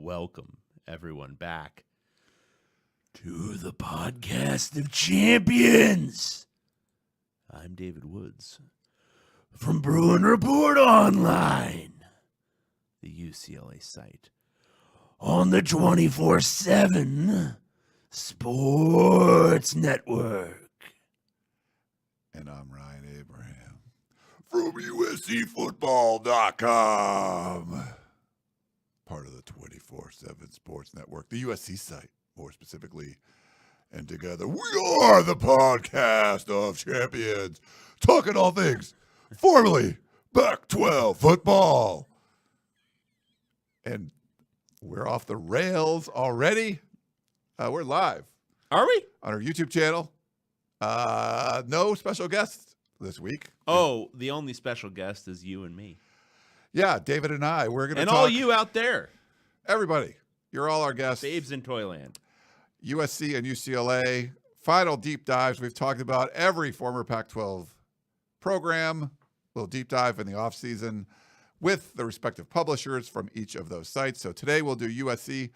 welcome everyone back to the podcast of champions. I'm David Woods from Bruin Report Online, the UCLA site, on the 24/7 Sports Network. And I'm Ryan Abraham from USCFootball.com, part of the 24/7 Sports Network, the USC site, more specifically. And together we are the podcast of champions, talking all things formerly Pac-12 football. And we're off the rails already. We're live. Are we? On our YouTube channel. No special guests this week. Oh, the only special guest is you and me. Yeah, David and I. We're going to talk. And all you out there. Everybody. You're all our guests. Babes in Toyland. USC and UCLA. Final deep dives. We've talked about every former Pac-12 program. A little deep dive in the offseason with the respective publishers from each of those sites. So today we'll do USC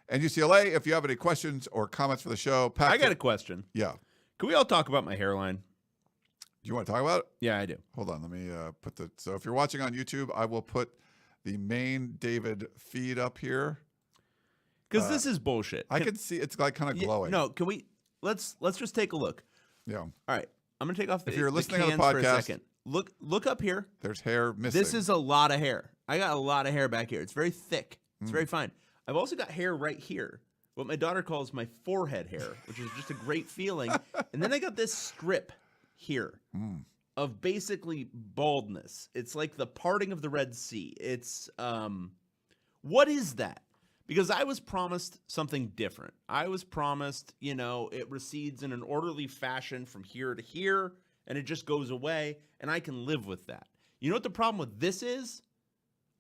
and UCLA. If you have any questions or comments for the show, I got a question. Yeah. Can we all talk about my hairline? Do you want to talk about it? Yeah, I do. Hold on. Let me put the. So if you're watching on YouTube, I will put the main David feed up here. Because this is bullshit. I can see it's like kind of glowing. No, can we? Let's just take a look. Yeah. All right. I'm gonna take off the. If you're listening on the cans for a podcast, second. Look up here. There's hair missing. This is a lot of hair. I got a lot of hair back here. It's very thick. It's very fine. I've also got hair right here, what my daughter calls my forehead hair, which is just a great feeling. And then I got this strip here of basically baldness. It's like the parting of the Red Sea. It's what is that? Because I was promised something different. I was promised, it recedes in an orderly fashion from here to here, and it just goes away, and I can live with that. You know what the problem with this is?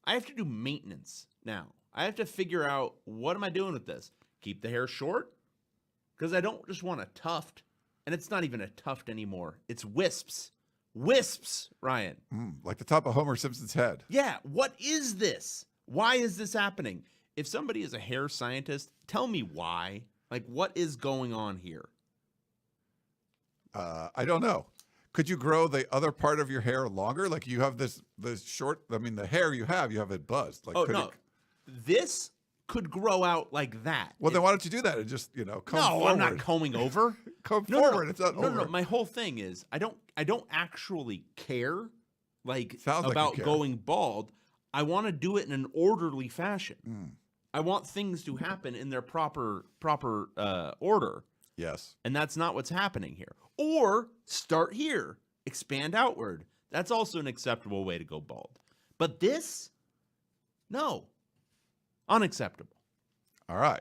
I have to do maintenance now. I have to figure out, what am I doing with this? Keep the hair short? Because I don't just want a tuft, and it's not even a tuft anymore. It's wisps. Wisps, Ryan. Like the top of Homer Simpson's head. Yeah, what is this? Why is this happening? If somebody is a hair scientist, tell me why. Like, what is going on here? I don't know. Could you grow the other part of your hair longer? Like you have this short, the hair you have it buzzed. Like, no. This could grow out like that. Well, then why don't you do that and just, comb forward? No, I'm not combing over. Comb forward. No, it's not over. No. My whole thing is I don't actually care Sounds about like you care. going bald. I want to do it in an orderly fashion. I want things to happen in their proper order. Yes. And that's not what's happening here. Or start here, expand outward. That's also an acceptable way to go bald. But this, no, unacceptable. All right.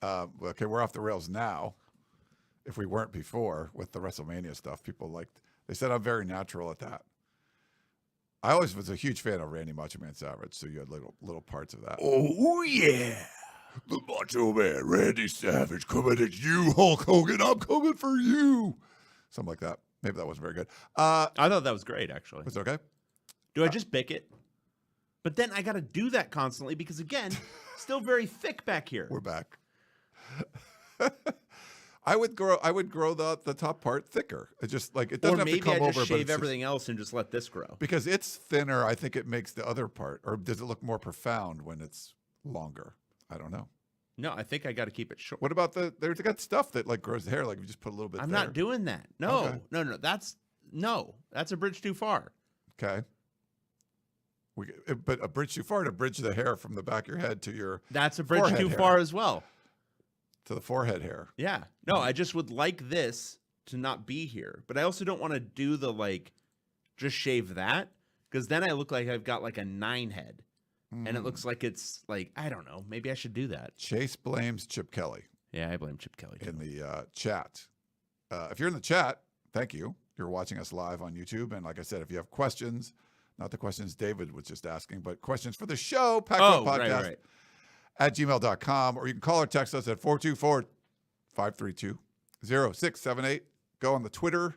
Okay, we're off the rails now. If we weren't before with the WrestleMania stuff, they said I'm very natural at that. I always was a huge fan of Randy Macho Man Savage, so you had little parts of that. Oh, yeah. The Macho Man, Randy Savage, coming at you, Hulk Hogan. I'm coming for you. Something like that. Maybe that wasn't very good. I thought that was great, actually. Was it okay? Do I just bick it? But then I got to do that constantly because, again, still very thick back here. We're back. I would grow the top part thicker. It just it doesn't have to come over. Or maybe I just shave everything else and just let this grow. Because it's thinner, I think it makes the other part, or does it look more profound when it's longer? I don't know. No, I think I got to keep it short. What about there's got stuff that grows the hair, like you just put a little bit I'm there. not doing that. No, Okay. no. That's a bridge too far. Okay. But a bridge too far to bridge the hair from the back of your head to your That's a bridge forehead too hair. far as well. To the forehead hair. Yeah. No, I just would like this to not be here. But I also don't want to do the just shave that, because then I look like I've got a 9 head. And it looks like it's I don't know. Maybe I should do that. Chase blames Chip Kelly. Yeah, I blame Chip Kelly too. In the chat. If you're in the chat, thank you. You're watching us live on YouTube. And like I said, if you have questions, not the questions David was just asking, but questions for the show, Pac-12 Podcast right. at gmail.com, or you can call or text us at 424-532-0678. Go on the Twitter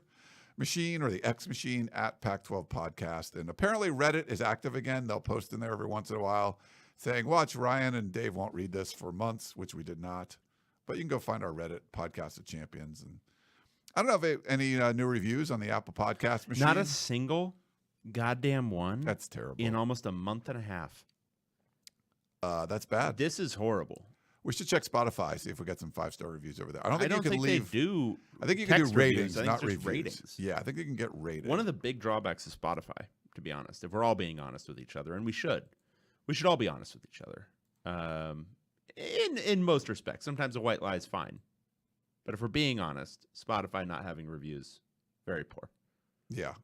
machine or the X machine at Pac-12 Podcast. And apparently Reddit is active again. They'll post in there every once in a while. saying, watch, Ryan and Dave won't read this for months, which we did not. But you can go find our Reddit, Podcast of Champions. And I don't know if any new reviews on the Apple Podcast machine. Not a single goddamn one. That's terrible. In almost a month and a half. That's bad. This is horrible. We should check Spotify, see if we get some 5-star reviews over there. I don't think you can leave. They do. I think you can do ratings, I think not it's just reviews. ratings. Yeah, I think you can get rated. One of the big drawbacks is Spotify, to be honest. If we're all being honest with each other, and we should all be honest with each other. In most respects, sometimes a white lie is fine, but if we're being honest, Spotify not having reviews, very poor. Yeah.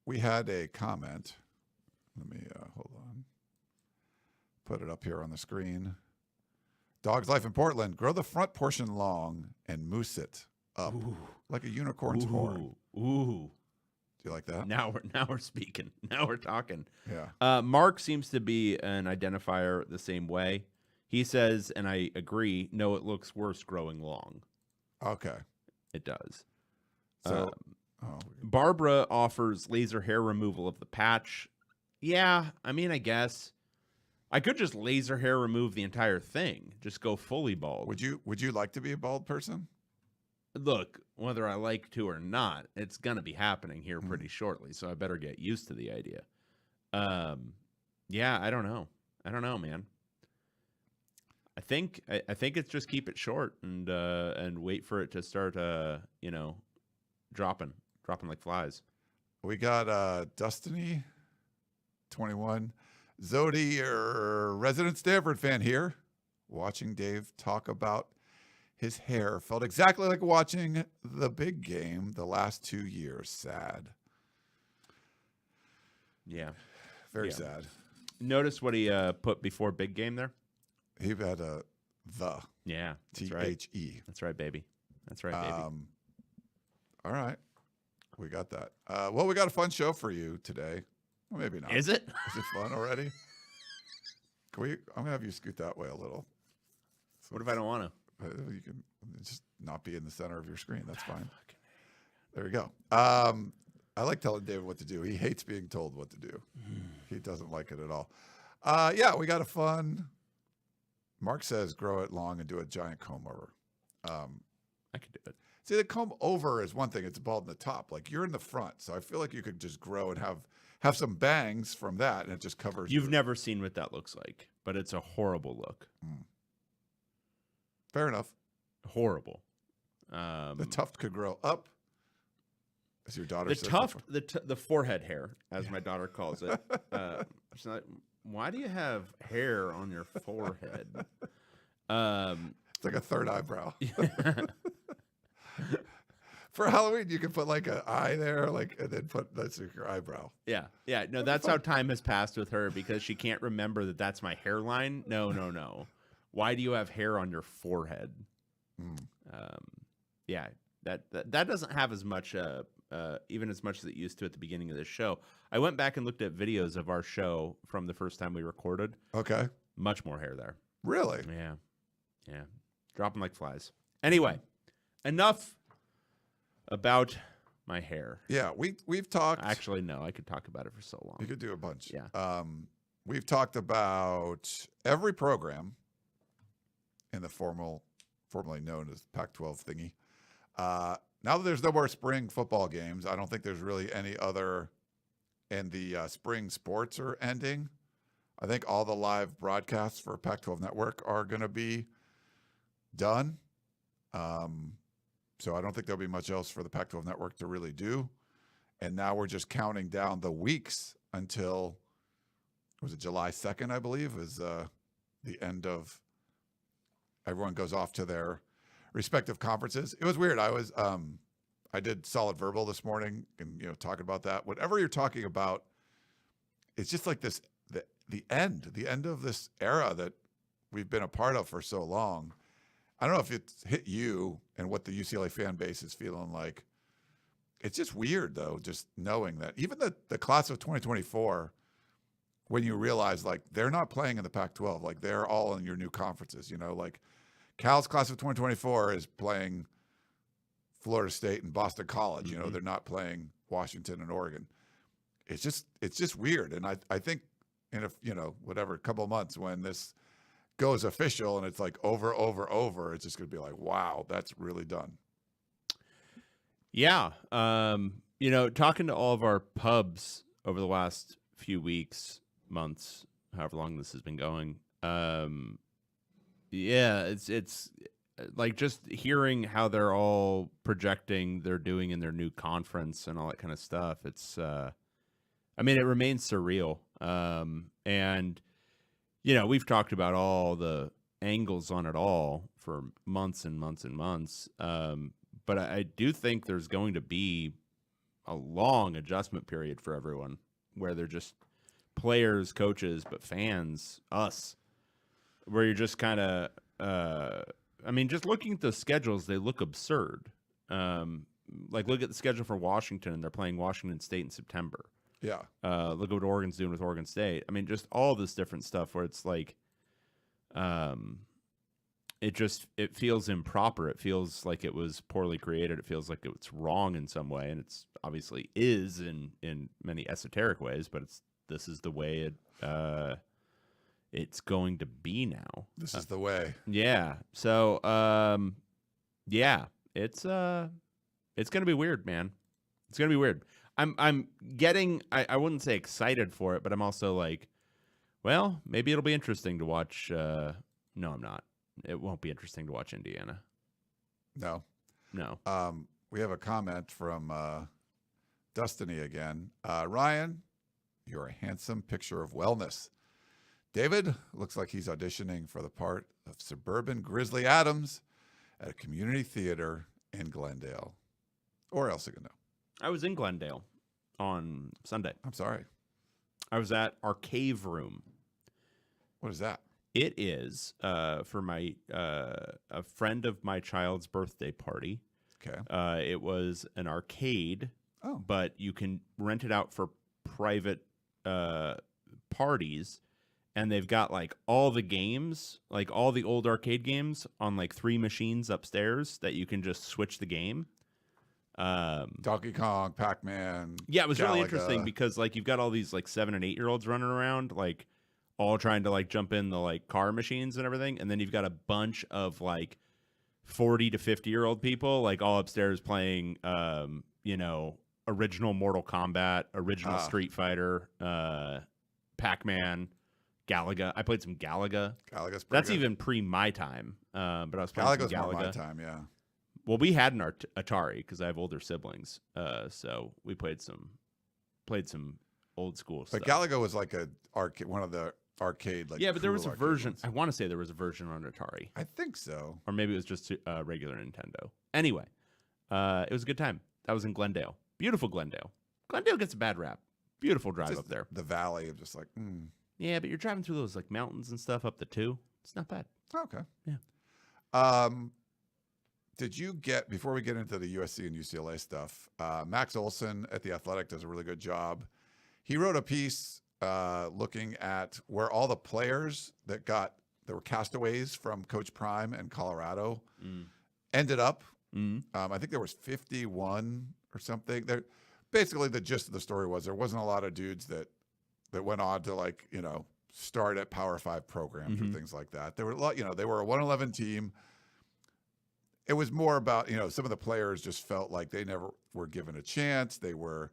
We had a comment. Let me hold on. Put it up here on the screen. Dog's Life in Portland. Grow the front portion long and moose it up like a unicorn's horn. Ooh. Do you like that? Now we're speaking. Now we're talking. Yeah. Mark seems to be an identifier the same way. He says, and I agree, no, it looks worse growing long. Okay. It does. So Barbara offers laser hair removal of the patch. Yeah, I mean, I guess I could just laser hair remove the entire thing. Just go fully bald. Would you like to be a bald person? Look, whether I like to or not, it's going to be happening here pretty shortly, so I better get used to the idea. Yeah, I don't know. I don't know, man. I think it's just keep it short and wait for it to start dropping like flies. We got Destiny 21 Zodi, resident Stanford fan here, watching Dave talk about his hair. Felt exactly like watching the big game the last 2 years. Sad. Yeah. Very sad. Notice what he put before big game there? He had a the. Yeah. THE. That's right, baby. That's right, baby. All right. We got that. Well, we got a fun show for you today. Well, maybe not. Is it? Is it fun already? I'm going to have you scoot that way a little. What if I don't want to? You can just not be in the center of your screen. That's fine. There you go. I like telling David what to do. He hates being told what to do. He doesn't like it at all. Yeah, we got a fun. Mark says grow it long and do a giant comb over. I could do it. See, the comb over is one thing. It's bald in the top. Like you're in the front. So I feel like you could just grow and have some bangs from that, and it just covers. You've never seen what that looks like, but it's a horrible look. Fair enough. Horrible. The tuft could grow up, as your daughter says. The tuft, the forehead hair, as my daughter calls it. She's like, why do you have hair on your forehead? It's like a third eyebrow. For Halloween, you can put like an eye there, and then put that's your eyebrow. Yeah. No, that's how time has passed with her because she can't remember that that's my hairline. No. Why do you have hair on your forehead? Yeah, that doesn't have as much, even as much as it used to at the beginning of this show. I went back and looked at videos of our show from the first time we recorded. Okay. Much more hair there. Really? Yeah. Dropping like flies. Anyway, enough about my hair. Yeah, we've talked. Actually, no, I could talk about it for so long. You could do a bunch. Yeah. We've talked about every program in the formerly known as Pac-12 thingy. Now that there's no more spring football games, I don't think there's really any other, and the spring sports are ending. I think all the live broadcasts for Pac-12 Network are going to be done. So I don't think there'll be much else for the Pac-12 Network to really do. And now we're just counting down the weeks until, was it July 2nd, I believe, is the end of, everyone goes off to their respective conferences. It was weird. I did Solid Verbal this morning and, talking about that. Whatever you're talking about, it's just like this, the end of this era that we've been a part of for so long. I don't know if it's hit you and what the UCLA fan base is feeling like. It's just weird, though, just knowing that. Even the class of 2024, when you realize, they're not playing in the Pac-12. They're all in your new conferences, Cal's class of 2024 is playing Florida State and Boston College. They're not playing Washington and Oregon. It's just weird. And I think in whatever couple of months when this goes official and it's like over, it's just going to be like, wow, that's really done. Yeah. Talking to all of our pubs over the last few weeks, months, however long this has been going. It's like just hearing how they're all projecting they're doing in their new conference and all that kind of stuff. It's, it remains surreal. And we've talked about all the angles on it all for months and months and months. But I do think there's going to be a long adjustment period for everyone where they're just players, coaches, but fans, us, where you're just kind of, just looking at the schedules, they look absurd. Look at the schedule for Washington, and they're playing Washington State in September. Yeah. Look at what Oregon's doing with Oregon State. Just all this different stuff where it's like, it feels improper. It feels like it was poorly created. It feels like it's wrong in some way, and it's obviously is in many esoteric ways, but this is the way it's going to be now. This is the way. Yeah. So, it's going to be weird, man. It's going to be weird. I'm getting, I wouldn't say excited for it, but I'm also like, well, maybe it'll be interesting to watch. No, I'm not. It won't be interesting to watch Indiana. No. No. We have a comment from Destiny again. Ryan, you're a handsome picture of wellness. David looks like he's auditioning for the part of suburban Grizzly Adams at a community theater in Glendale. Or El Segundo. I was in Glendale on Sunday. I'm sorry. I was at our cave room. What is that? It is for my a friend of my child's birthday party. Okay. It was an arcade, but you can rent it out for private parties, and they've got like all the games, like all the old arcade games on like 3 machines upstairs that you can just switch the game. Donkey Kong, Pac-Man. Yeah, it was really Galaga. interesting because like you've got all these like 7 and 8 year olds running around, like all trying to like jump in the like car machines and everything, and then you've got a bunch of like 40 to 50-year-old people like all upstairs playing original Mortal Kombat, original Street Fighter, Pac-Man, Galaga. I played some Galaga. Galaga's pretty That's good. even pre my time, but I was playing Galaga's some more Galaga. my time, yeah. Well, we had an Atari because I have older siblings, so we played some old school But stuff. Galaga was like one of the arcade like. Yeah, but there was a cool arcade version. ones. I want to say there was a version on Atari, I think so. or maybe it was just regular Nintendo. Anyway, it was a good time. That was in Glendale. Beautiful Glendale. Glendale gets a bad rap. Beautiful drive Just up there. The valley of just like. Yeah, but you're driving through those like mountains and stuff up the 2. It's not bad. Okay. Yeah. Did you get, before we get into the USC and UCLA stuff, Max Olson at The Athletic does a really good job. He wrote a piece looking at where all the players that were castaways from Coach Prime and Colorado ended up. I think there was 51 or something. Basically, the gist of the story was there wasn't a lot of dudes that went on to start at Power 5 programs or things like that. There were a lot, they were a 111 team. It was more about, some of the players just felt like they never were given a chance. They were,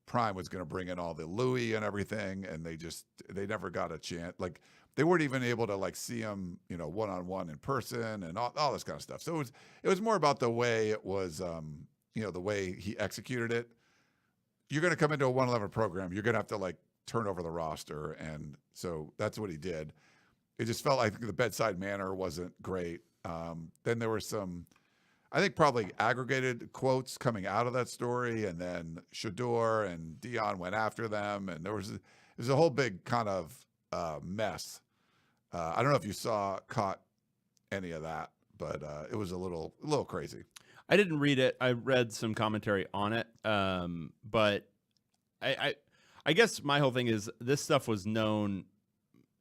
Prime was going to bring in all the Louis and everything, and they never got a chance. Like, they weren't even able to see him, one-on-one in person and all this kind of stuff. So it was more about the way it was, the way he executed it. You're going to come into a 111 program. You're going to have to turn over the roster. And so that's what he did. It just felt like the bedside manner wasn't great. Then there were some, I think probably aggregated quotes coming out of that story. And then Shador and Dion went after them. And there was a whole big kind of mess. I don't know if you caught any of that, but it was a little crazy. I didn't read it. I read some commentary on it. But I guess my whole thing is this stuff was known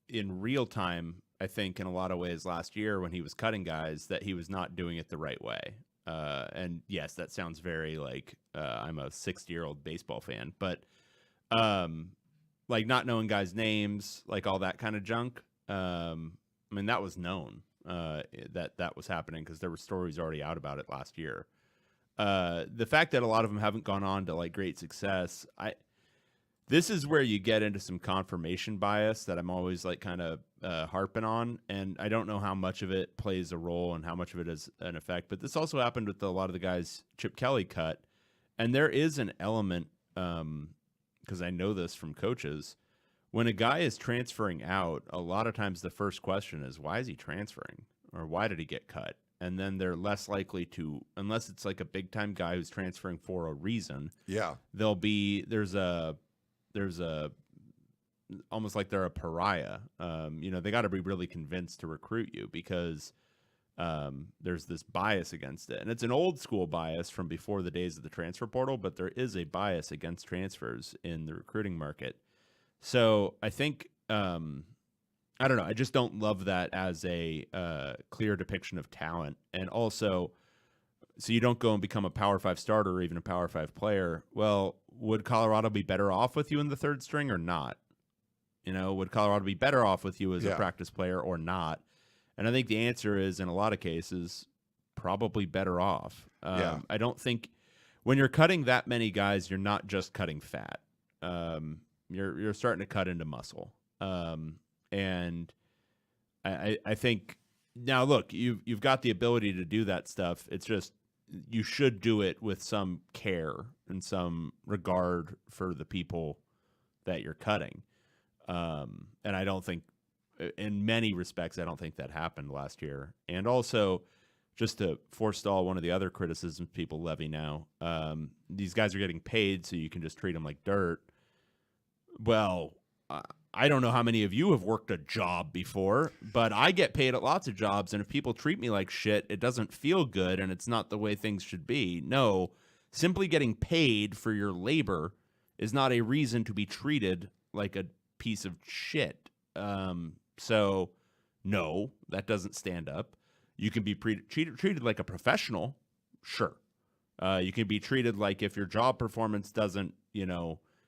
in real time, I think, in a lot of ways last year when he was cutting guys, that he was not doing it the right way. And yes, that sounds very like I'm a 60-year-old baseball fan, but like not knowing guys' names, like all that kind of junk. I mean, that was known that was happening because there were stories already out about it last year. The fact that a lot of them haven't gone on to like great success, this is where you get into some confirmation bias that I'm always like kind of harping on, and I don't know how much of it plays a role and how much of it is an effect. But this also happened with a lot of the guys Chip Kelly cut, and there is an element because I know this from coaches. When a guy is transferring out, a lot of times the first question is, why is he transferring? Or why did he get cut? And then they're less likely to, unless it's like a big time guy who's transferring for a reason. Yeah. There's a almost like they're a pariah. They got to be really convinced to recruit you because there's this bias against it. And it's an old school bias from before the days of the transfer portal, but there is a bias against transfers in the recruiting market. So I think, I don't know, I just don't love that as a clear depiction of talent. And also, so you don't go and become a Power 5 starter or even a Power 5 player. Well, would Colorado be better off with you in the third string or not? Would Colorado be better off with you as a practice player or not? And I think the answer is, in a lot of cases, probably better off. I don't think when you're cutting that many guys, you're not just cutting fat. You're starting to cut into muscle. And I think now, look, you've got the ability to do that stuff. It's just you should do it with some care and some regard for the people that you're cutting. And I don't think, in many respects, I don't think that happened last year. And also, just to forestall one of the other criticisms people levy now, these guys are getting paid, so you can just treat them like dirt. Well, I don't know how many of you have worked a job before, but I get paid at lots of jobs, and if people treat me like shit, it doesn't feel good, and it's not the way things should be. No, simply getting paid for your labor is not a reason to be treated like a piece of shit. So, no, that doesn't stand up. You can be treated like a professional, sure. You can be treated like if your job performance doesn't,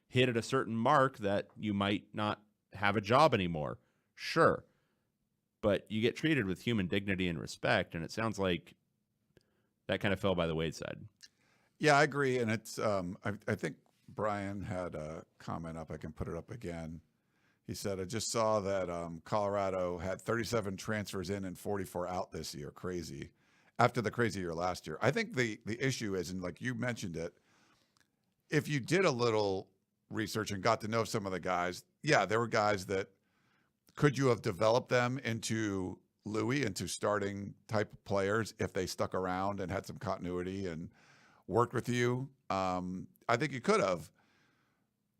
hit at a certain mark that you might not have a job anymore. Sure. But you get treated with human dignity and respect, and it sounds like that kind of fell by the wayside. Yeah, I agree. And it's I think Brian had a comment up. I can put it up again. He said, I just saw that Colorado had 37 transfers in and 44 out this year. Crazy. After the crazy year last year. I think the issue is, and like you mentioned it, if you did a little research and got to know some of the guys, there were guys that could you have developed them into into starting type of players if they stuck around and had some continuity and worked with you? I think you could have.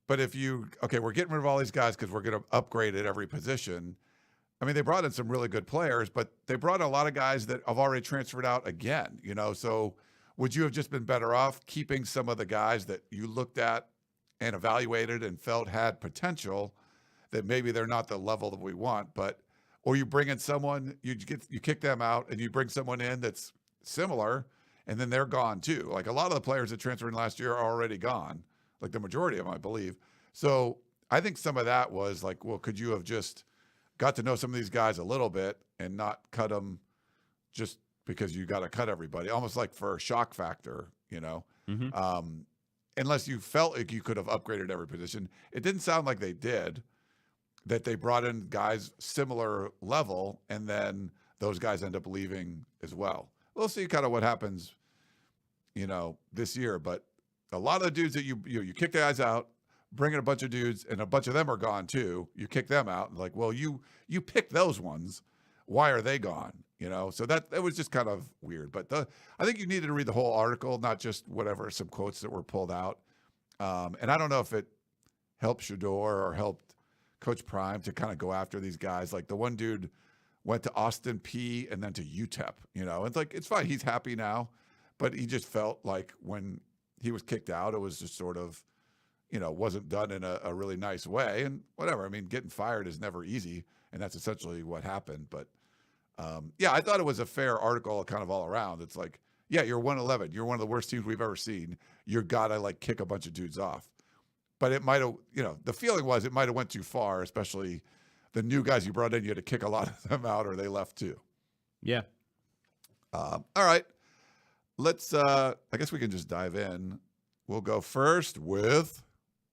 But if we're getting rid of all these guys because we're going to upgrade at every position. I mean, they brought in some really good players, but they brought in a lot of guys that have already transferred out again, so would you have just been better off keeping some of the guys that you looked at and evaluated and felt had potential that maybe they're not the level that we want, or you bring in someone, you kick them out and you bring someone in that's similar and then they're gone too. Like a lot of the players that transferred in last year are already gone, like the majority of them, I believe. So I think some of that was like, well, could you have just got to know some of these guys a little bit and not cut them just because you got to cut everybody, almost like for a shock factor, Mm-hmm. Unless you felt like you could have upgraded every position. It didn't sound like they did, that they brought in guys similar level, and then those guys end up leaving as well. We'll see kind of what happens, this year. But a lot of the dudes that you kick the guys out, bring in a bunch of dudes, and a bunch of them are gone too. You kick them out, and like, well, you picked those ones. Why are they gone? So that was just kind of weird. But I think you needed to read the whole article, not just some quotes that were pulled out. And I don't know if it helped Shador or helped Coach Prime to kind of go after these guys. Like the one dude went to Austin P and then to UTEP, It's like, it's fine. He's happy now, but he just felt like when he was kicked out, it was just sort of, wasn't done in a really nice way, and whatever. I mean, getting fired is never easy, and that's essentially what happened. But I thought it was a fair article kind of all around. It's like, you're 111. You're one of the worst teams we've ever seen. You got to like kick a bunch of dudes off. but it might have, the feeling was it might have went too far, especially the new guys you brought in. You had to kick a lot of them out or they left too. Yeah. All right. Let's, I guess we can just dive in. We'll go first with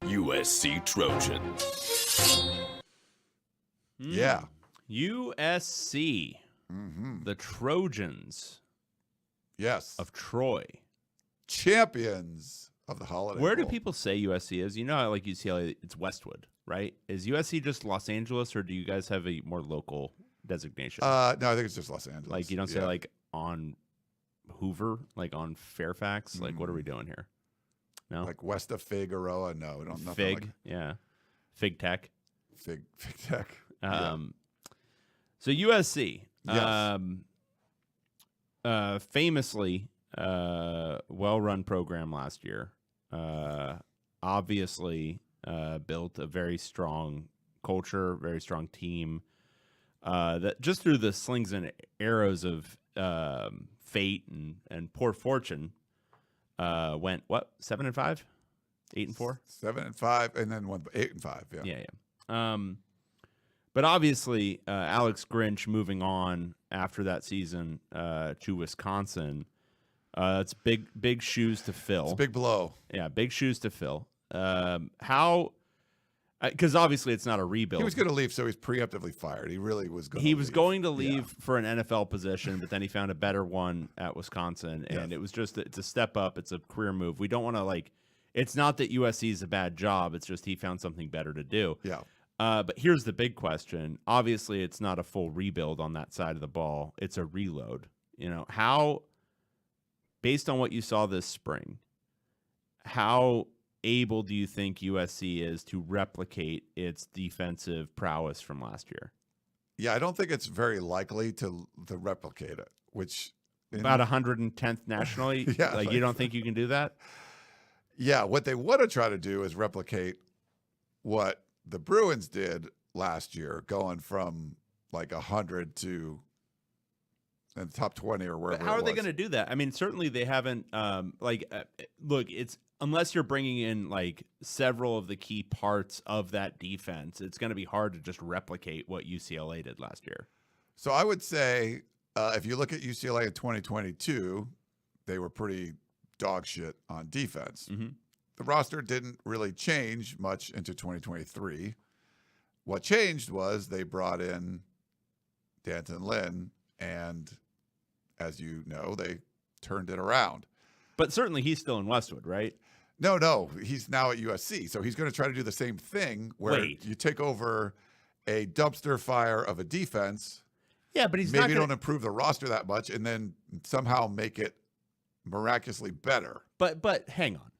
USC Trojans. Yeah. USC. The Trojans Yes. of Troy. Champions of the Holiday Where do Bowl. people say USC is? You know how like UCLA, it's Westwood, right? Is USC just Los Angeles, or do you guys have a more local designation? No, I think it's just Los Angeles. Like you don't say like on Hoover, like on Fairfax? Like what are we doing here? No? Like west of Figueroa. No, we don't. Nothing Fig, like yeah. Fig Tech. Fig Tech. So USC, Yes. famously well-run program last year. Obviously built a very strong culture, very strong team. That just through the slings and arrows of fate and poor fortune, went 7-5, 8-4, 7-5, and then 8-5. Yeah. yeah. But obviously, Alex Grinch moving on after that season to Wisconsin, it's big shoes to fill. It's a big blow. Yeah, big shoes to fill. How? Because obviously it's not a rebuild. He was going to leave, so he's preemptively fired. He really was going. He was going to leave for an NFL position, but then he found a better one at Wisconsin, and it was it's a step up. It's a career move. We don't want to It's not that USC is a bad job. It's just he found something better to do. Yeah. But here's the big question. Obviously, it's not a full rebuild on that side of the ball. It's a reload. How, based on what you saw this spring, how able do you think USC is to replicate its defensive prowess from last year? Yeah, I don't think it's very likely to replicate it, which... About 110th nationally? Yeah, you don't think you can do that? Yeah, what they want to try to do is replicate what the Bruins did last year, going from 100 to in the top 20 or wherever. But how are they going to do that? I mean, certainly they haven't. Look, it's unless you're bringing in several of the key parts of that defense, it's going to be hard to just replicate what UCLA did last year. So I would say if you look at UCLA in 2022, they were pretty dog shit on defense. Mm-hmm. The roster didn't really change much into 2023. What changed was they brought in D'Anton Lynn, and as you know, they turned it around. But certainly he's still in Westwood, right? No, he's now at USC. So he's going to try to do the same thing where you take over a dumpster fire of a defense. Yeah, but he's maybe don't improve the roster that much and then somehow make it miraculously better. But hang on.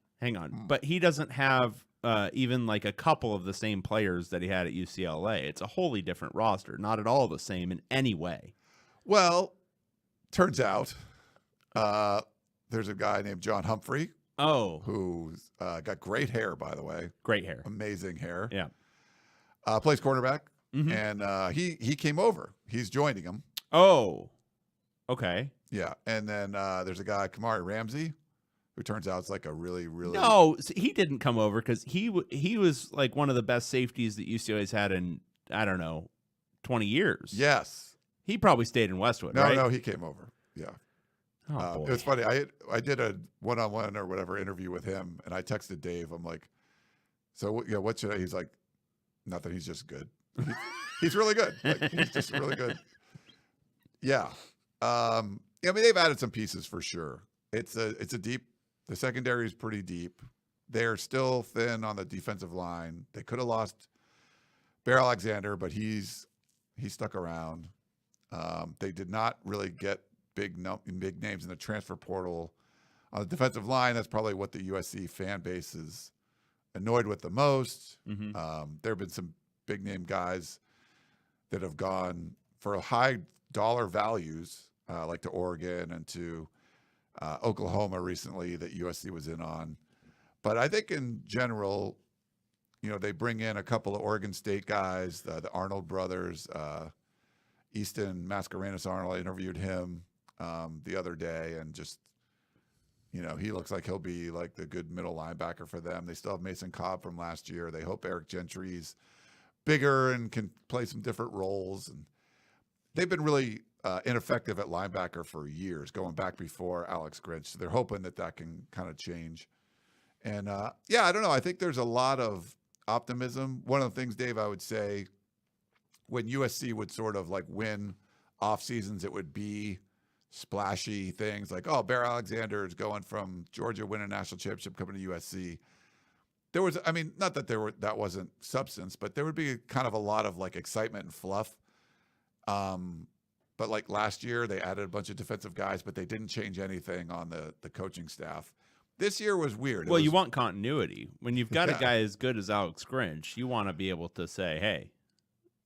But he doesn't have even a couple of the same players that he had at UCLA. It's a wholly different roster, not at all the same in any way. Well, turns out there's a guy named John Humphrey. Oh. Who's got great hair, by the way. Great hair. Amazing hair. Yeah. Plays cornerback. Mm-hmm. And he came over. He's joining him. Oh. Okay. Yeah. And then there's a guy, Kamari Ramsey, who turns out is a really, really... No, he didn't come over because he was one of the best safeties that UCLA's had in, 20 years. Yes. He probably stayed in Westwood, right? No, he came over. Yeah. Oh, boy. It was funny. I did a one-on-one or whatever interview with him, and I texted Dave. I'm like, so what should I... He's like, nothing. He's just good. He's really good. He's just really good. Yeah. I mean, they've added some pieces for sure. It's a deep... The secondary is pretty deep. They're still thin on the defensive line. They could have lost Bear Alexander, but he's stuck around. They did not really get big names in the transfer portal. On the defensive line, that's probably what the USC fan base is annoyed with the most. Mm-hmm. There have been some big name guys that have gone for high dollar values, like to Oregon and to Oklahoma recently that USC was in on. But I think in general, they bring in a couple of Oregon State guys, the Arnold brothers, Easton Mascarenas Arnold. I interviewed him the other day, and just he looks like he'll be like the good middle linebacker for them. They still have Mason Cobb from last year. They hope Eric Gentry's bigger and can play some different roles. And they've been really ineffective at linebacker for years, going back before Alex Grinch. So they're hoping that can kind of change. And I don't know. I think there's a lot of optimism. One of the things, Dave, I would say when USC would sort of like win off seasons, it would be splashy things like, oh, Bear Alexander is going from Georgia winning a national championship coming to USC. There was, not that that wasn't substance, but there would be kind of a lot of like excitement and fluff. But like last year, they added a bunch of defensive guys, but they didn't change anything on the coaching staff. This year was weird. Well, you want continuity. When you've got a guy as good as Alex Grinch, you want to be able to say, hey,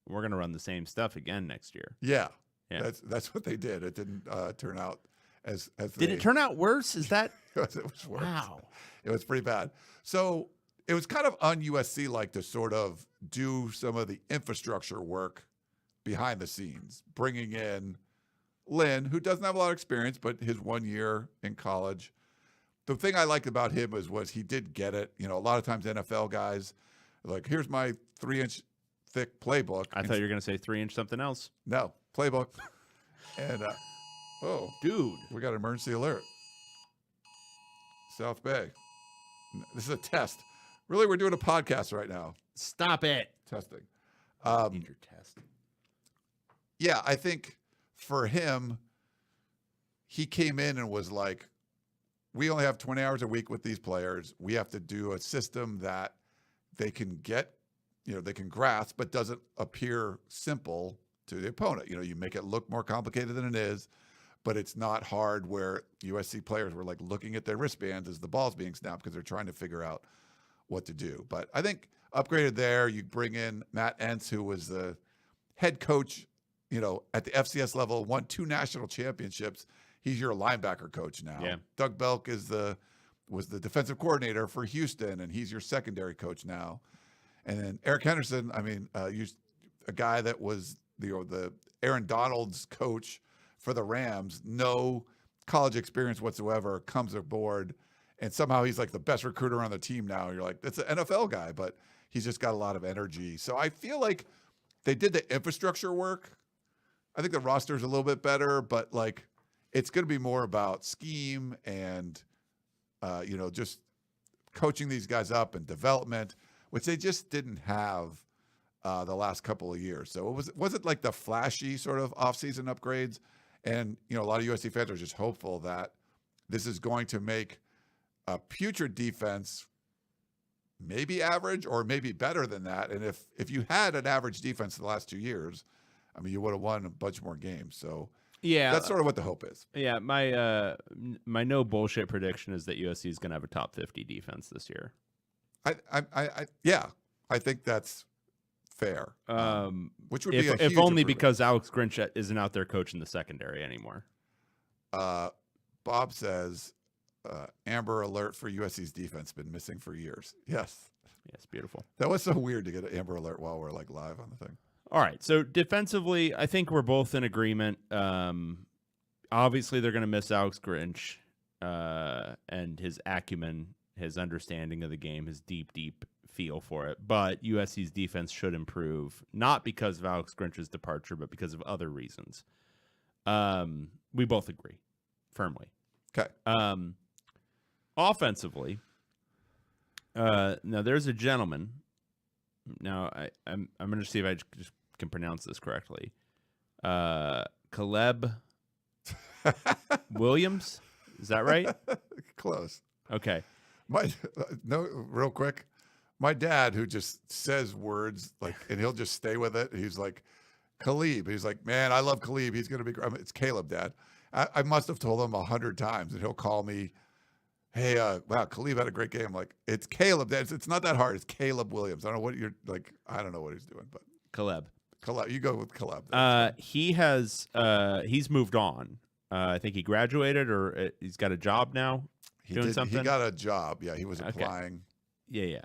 we're going to run the same stuff again next year. Yeah. That's what they did. It didn't turn out as Did it turn out worse? Is that? It was worse. Wow. It was pretty bad. So it was kind of un-USC like to sort of do some of the infrastructure work behind the scenes, bringing in Lynn, who doesn't have a lot of experience, but his 1 year in college. The thing I liked about him was he did get it. A lot of times NFL guys are like, here's my 3-inch thick playbook. I thought you were going to say 3-inch something else. No, playbook. And, oh, dude, we got an emergency alert. South Bay. This is a test. Really, we're doing a podcast right now. Stop it. Testing. Need your test. Yeah, I think for him, he came in and was like, we only have 20 hours a week with these players. We have to do a system that they can get, they can grasp, but doesn't appear simple to the opponent. You make it look more complicated than it is, but it's not hard where USC players were like looking at their wristbands as the ball's being snapped because they're trying to figure out what to do. But I think upgraded there, you bring in Matt Entz, who was the head coach, at the FCS level, won 2 national championships. He's your linebacker coach now. Yeah. Doug Belk was the defensive coordinator for Houston, and he's your secondary coach now. And then Eric Henderson, a guy that was the Aaron Donald's coach for the Rams, no college experience whatsoever, comes aboard, and somehow he's like the best recruiter on the team now. You're like, that's an NFL guy, but he's just got a lot of energy. So I feel like they did the infrastructure work. I think the roster's a little bit better, but like it's going to be more about scheme and, just coaching these guys up and development, which they just didn't have the last couple of years. So it wasn't like the flashy sort of offseason upgrades. And, a lot of USC fans are just hopeful that this is going to make a future defense maybe average or maybe better than that. And if you had an average defense in the last 2 years, you would have won a bunch more games. So yeah, that's sort of what the hope is. Yeah, my no bullshit prediction is that USC is going to have a top 50 defense this year. I think that's fair. Which would be a huge if only improvement. because Alex Grinch isn't out there coaching the secondary anymore. Bob says, Amber Alert for USC's defense been missing for years. Yes, beautiful. That was so weird to get an Amber Alert while we're like live on the thing. All right, so defensively, I think we're both in agreement. Obviously, they're going to miss Alex Grinch and his acumen, his understanding of the game, his deep feel for it. But USC's defense should improve, not because of Alex Grinch's departure, but because of other reasons. We both agree, firmly. Okay. Offensively, now there's a gentleman. Now I'm going to see if I just can pronounce this correctly. Caleb Williams, is that right? Close. Okay. Real quick. My dad, who just says words and he'll just stay with it. He's like, Caleb. He's like, man, I love Caleb. He's going to be. It's Caleb, Dad. I must have told him 100 times, and he'll call me. Hey, wow, Caleb had a great game. I'm like, it's Caleb. Dad. It's not that hard. It's Caleb Williams. I don't know what you're like. I don't know what he's doing, but Caleb. You go with Caleb. He's moved on. I think he graduated or he's got a job now. Doing something. He got a job. Yeah, he was applying. Yeah.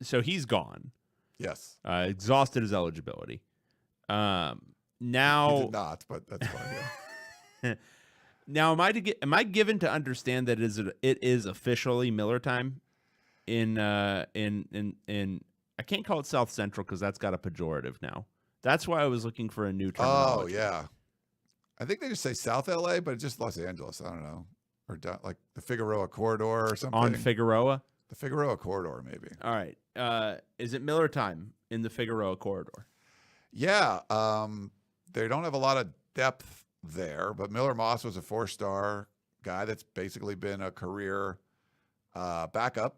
So he's gone. Yes. Exhausted his eligibility. Now he did not, but that's fine. Yeah. Now, am I given to understand that it is officially Miller time in I can't call it South Central because that's got a pejorative now. That's why I was looking for a new terminology. Oh yeah, I think they just say South LA, but it's just Los Angeles. I don't know, or down, like the Figueroa corridor or something. On Figueroa. The Figueroa corridor, maybe. All right. Is it Miller time in the Figueroa corridor? Yeah. They don't have a lot of depth there, but Miller Moss was a 4-star guy that's basically been a career backup.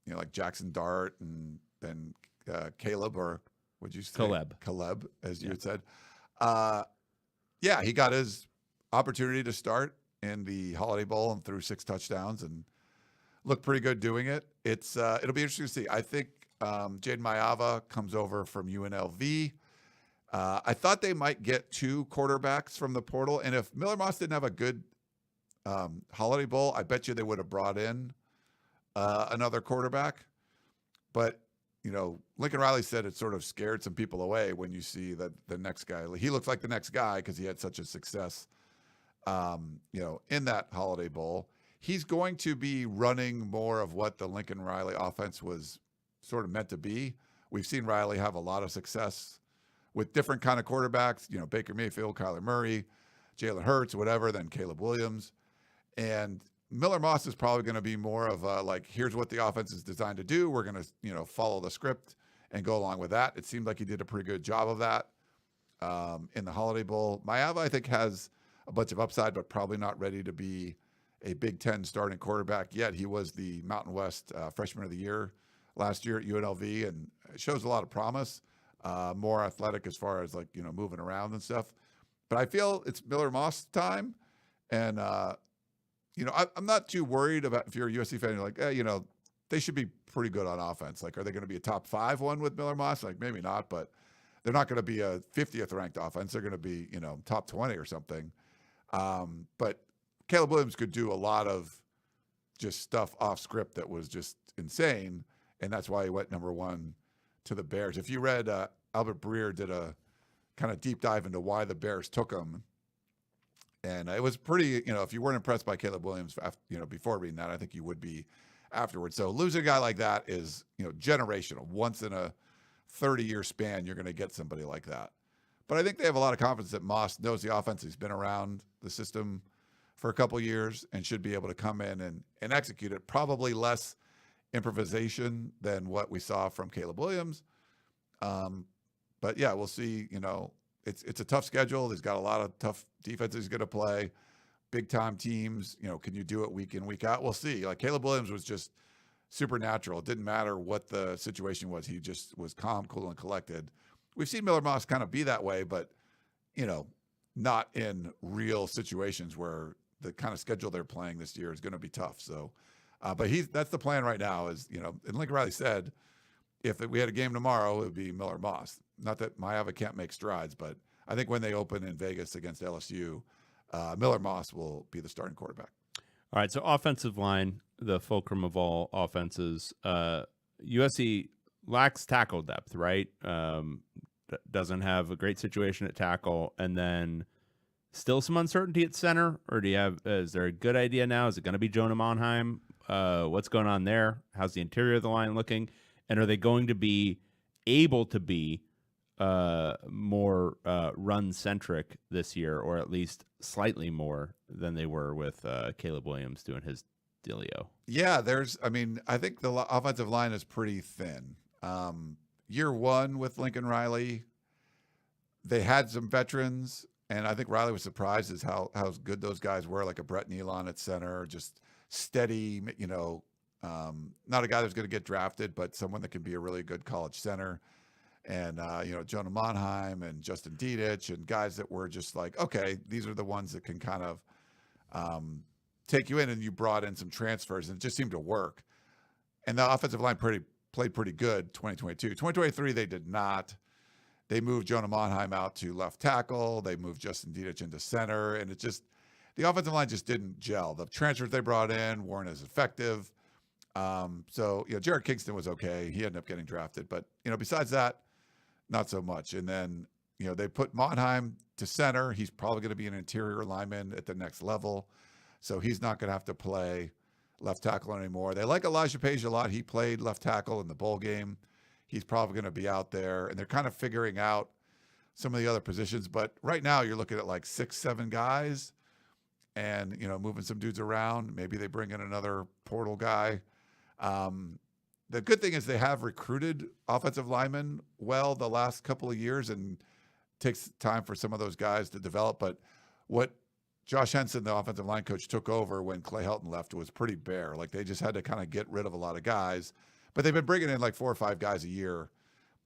Like Jackson Dart and then Caleb, or would you say Caleb, as you had said. Yeah, he got his opportunity to start in the Holiday Bowl and threw 6 touchdowns and looked pretty good doing it. It'll be interesting to see. I think Jaden Mayava comes over from UNLV. I thought they might get 2 quarterbacks from the portal, and if Miller Moss didn't have a good Holiday Bowl, I bet you they would have brought in another quarterback. But Lincoln Riley said it sort of scared some people away when you see that the next guy, he looks like the next guy because he had such a success, in that Holiday Bowl. He's going to be running more of what the Lincoln Riley offense was sort of meant to be. We've seen Riley have a lot of success with different kind of quarterbacks, Baker Mayfield, Kyler Murray, Jalen Hurts, whatever, then Caleb Williams. And Miller Moss is probably going to be more of a, like, here's what the offense is designed to do. We're going to, follow the script and go along with that. It seemed like he did a pretty good job of that in the Holiday Bowl. Mayava, I think, has a bunch of upside, but probably not ready to be a Big Ten starting quarterback yet. He was the Mountain West Freshman of the Year last year at UNLV, and it shows a lot of promise, more athletic as far as moving around and stuff. But I feel it's Miller Moss time, and I'm not too worried about, if you're a USC fan, you're like, they should be pretty good on offense. Like, are they going to be a top 5 one with Miller Moss? Like, maybe not, but they're not going to be a 50th ranked offense. They're going to be, top 20 or something. But Caleb Williams could do a lot of just stuff off script that was just insane, and that's why he went number 1 to the Bears. If you read, Albert Breer did a kind of deep dive into why the Bears took him, and it was pretty, if you weren't impressed by Caleb Williams, before reading that, I think you would be afterwards. So losing a guy like that is, generational. Once in a 30-year span, you're going to get somebody like that. But I think they have a lot of confidence that Moss knows the offense. He's been around the system for a couple years and should be able to come in and execute it. Probably less improvisation than what we saw from Caleb Williams. But yeah, we'll see. It's a tough schedule. He's got a lot of tough defenses he's going to play. Big time teams. Can you do it week in, week out? We'll see. Like, Caleb Williams was just supernatural. It didn't matter what the situation was. He just was calm, cool, and collected. We've seen Miller Moss kind of be that way, but not in real situations where the kind of schedule they're playing this year is going to be tough. So, but that's the plan right now. Is and Lincoln Riley said, if we had a game tomorrow, it would be Miller Moss. Not that Mayava can't make strides, but I think when they open in Vegas against LSU, Miller Moss will be the starting quarterback. All right, so offensive line, the fulcrum of all offenses. USC lacks tackle depth, right? Doesn't have a great situation at tackle, and then still some uncertainty at center. Or is there a good idea now? Is it going to be Jonah Monheim? What's going on there? How's the interior of the line looking? And are they going to be able to be more run-centric this year, or at least slightly more than they were with Caleb Williams doing his dealio? Yeah, I think the offensive line is pretty thin. Year 1 with Lincoln Riley, they had some veterans, and I think Riley was surprised as how good those guys were, like a Brett Nealon at center, just steady, not a guy that's going to get drafted, but someone that can be a really good college center. And, Jonah Monheim and Justin Dedich and guys that were just like, okay, these are the ones that can kind of take you in, and you brought in some transfers, and it just seemed to work. And the offensive line played pretty good 2022. 2023, they did not. They moved Jonah Monheim out to left tackle. They moved Justin Dedich into center, and the offensive line just didn't gel. The transfers they brought in weren't as effective. So, Jared Kingston was okay. He ended up getting drafted. But, besides that, not so much. And then They put Monheim to center. He's probably going to be an interior lineman at the next level. So he's not going to have to play left tackle anymore. They like Elijah Page a lot. He played left tackle in the bowl game. He's probably going to be out there. And they're kind of figuring out some of the other positions. But right now you're looking at like 6-7 guys and, moving some dudes around. Maybe they bring in another portal guy. The good thing is they have recruited offensive linemen well the last couple of years, and takes time for some of those guys to develop. But what Josh Henson, the offensive line coach, took over when Clay Helton left was pretty bare. Like, they just had to kind of get rid of a lot of guys. But they've been bringing in like 4 or 5 guys a year,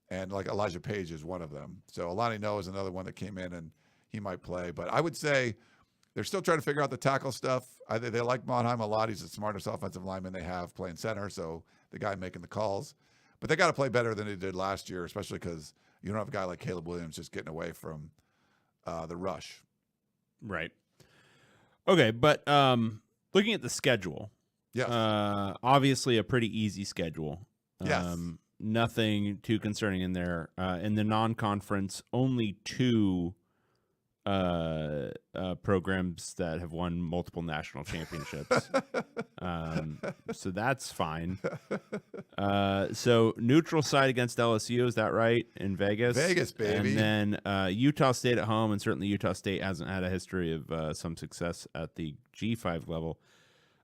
and like Elijah Page is one of them. So Alani Noah is another one that came in, and he might play. But I would say they're still trying to figure out the tackle stuff. They like Monheim a lot. He's the smartest offensive lineman they have playing center, so the guy making the calls. But they got to play better than they did last year, especially because you don't have a guy like Caleb Williams just getting away from the rush. Right. Okay, but looking at the schedule, yes. Obviously a pretty easy schedule. Yes. Nothing too concerning in there. In the non-conference, only 2 programs that have won multiple national championships. So that's fine. So neutral side against LSU, is that right? In Vegas? Vegas, baby. And then Utah State at home, and certainly Utah State hasn't had a history of some success at the G5 level.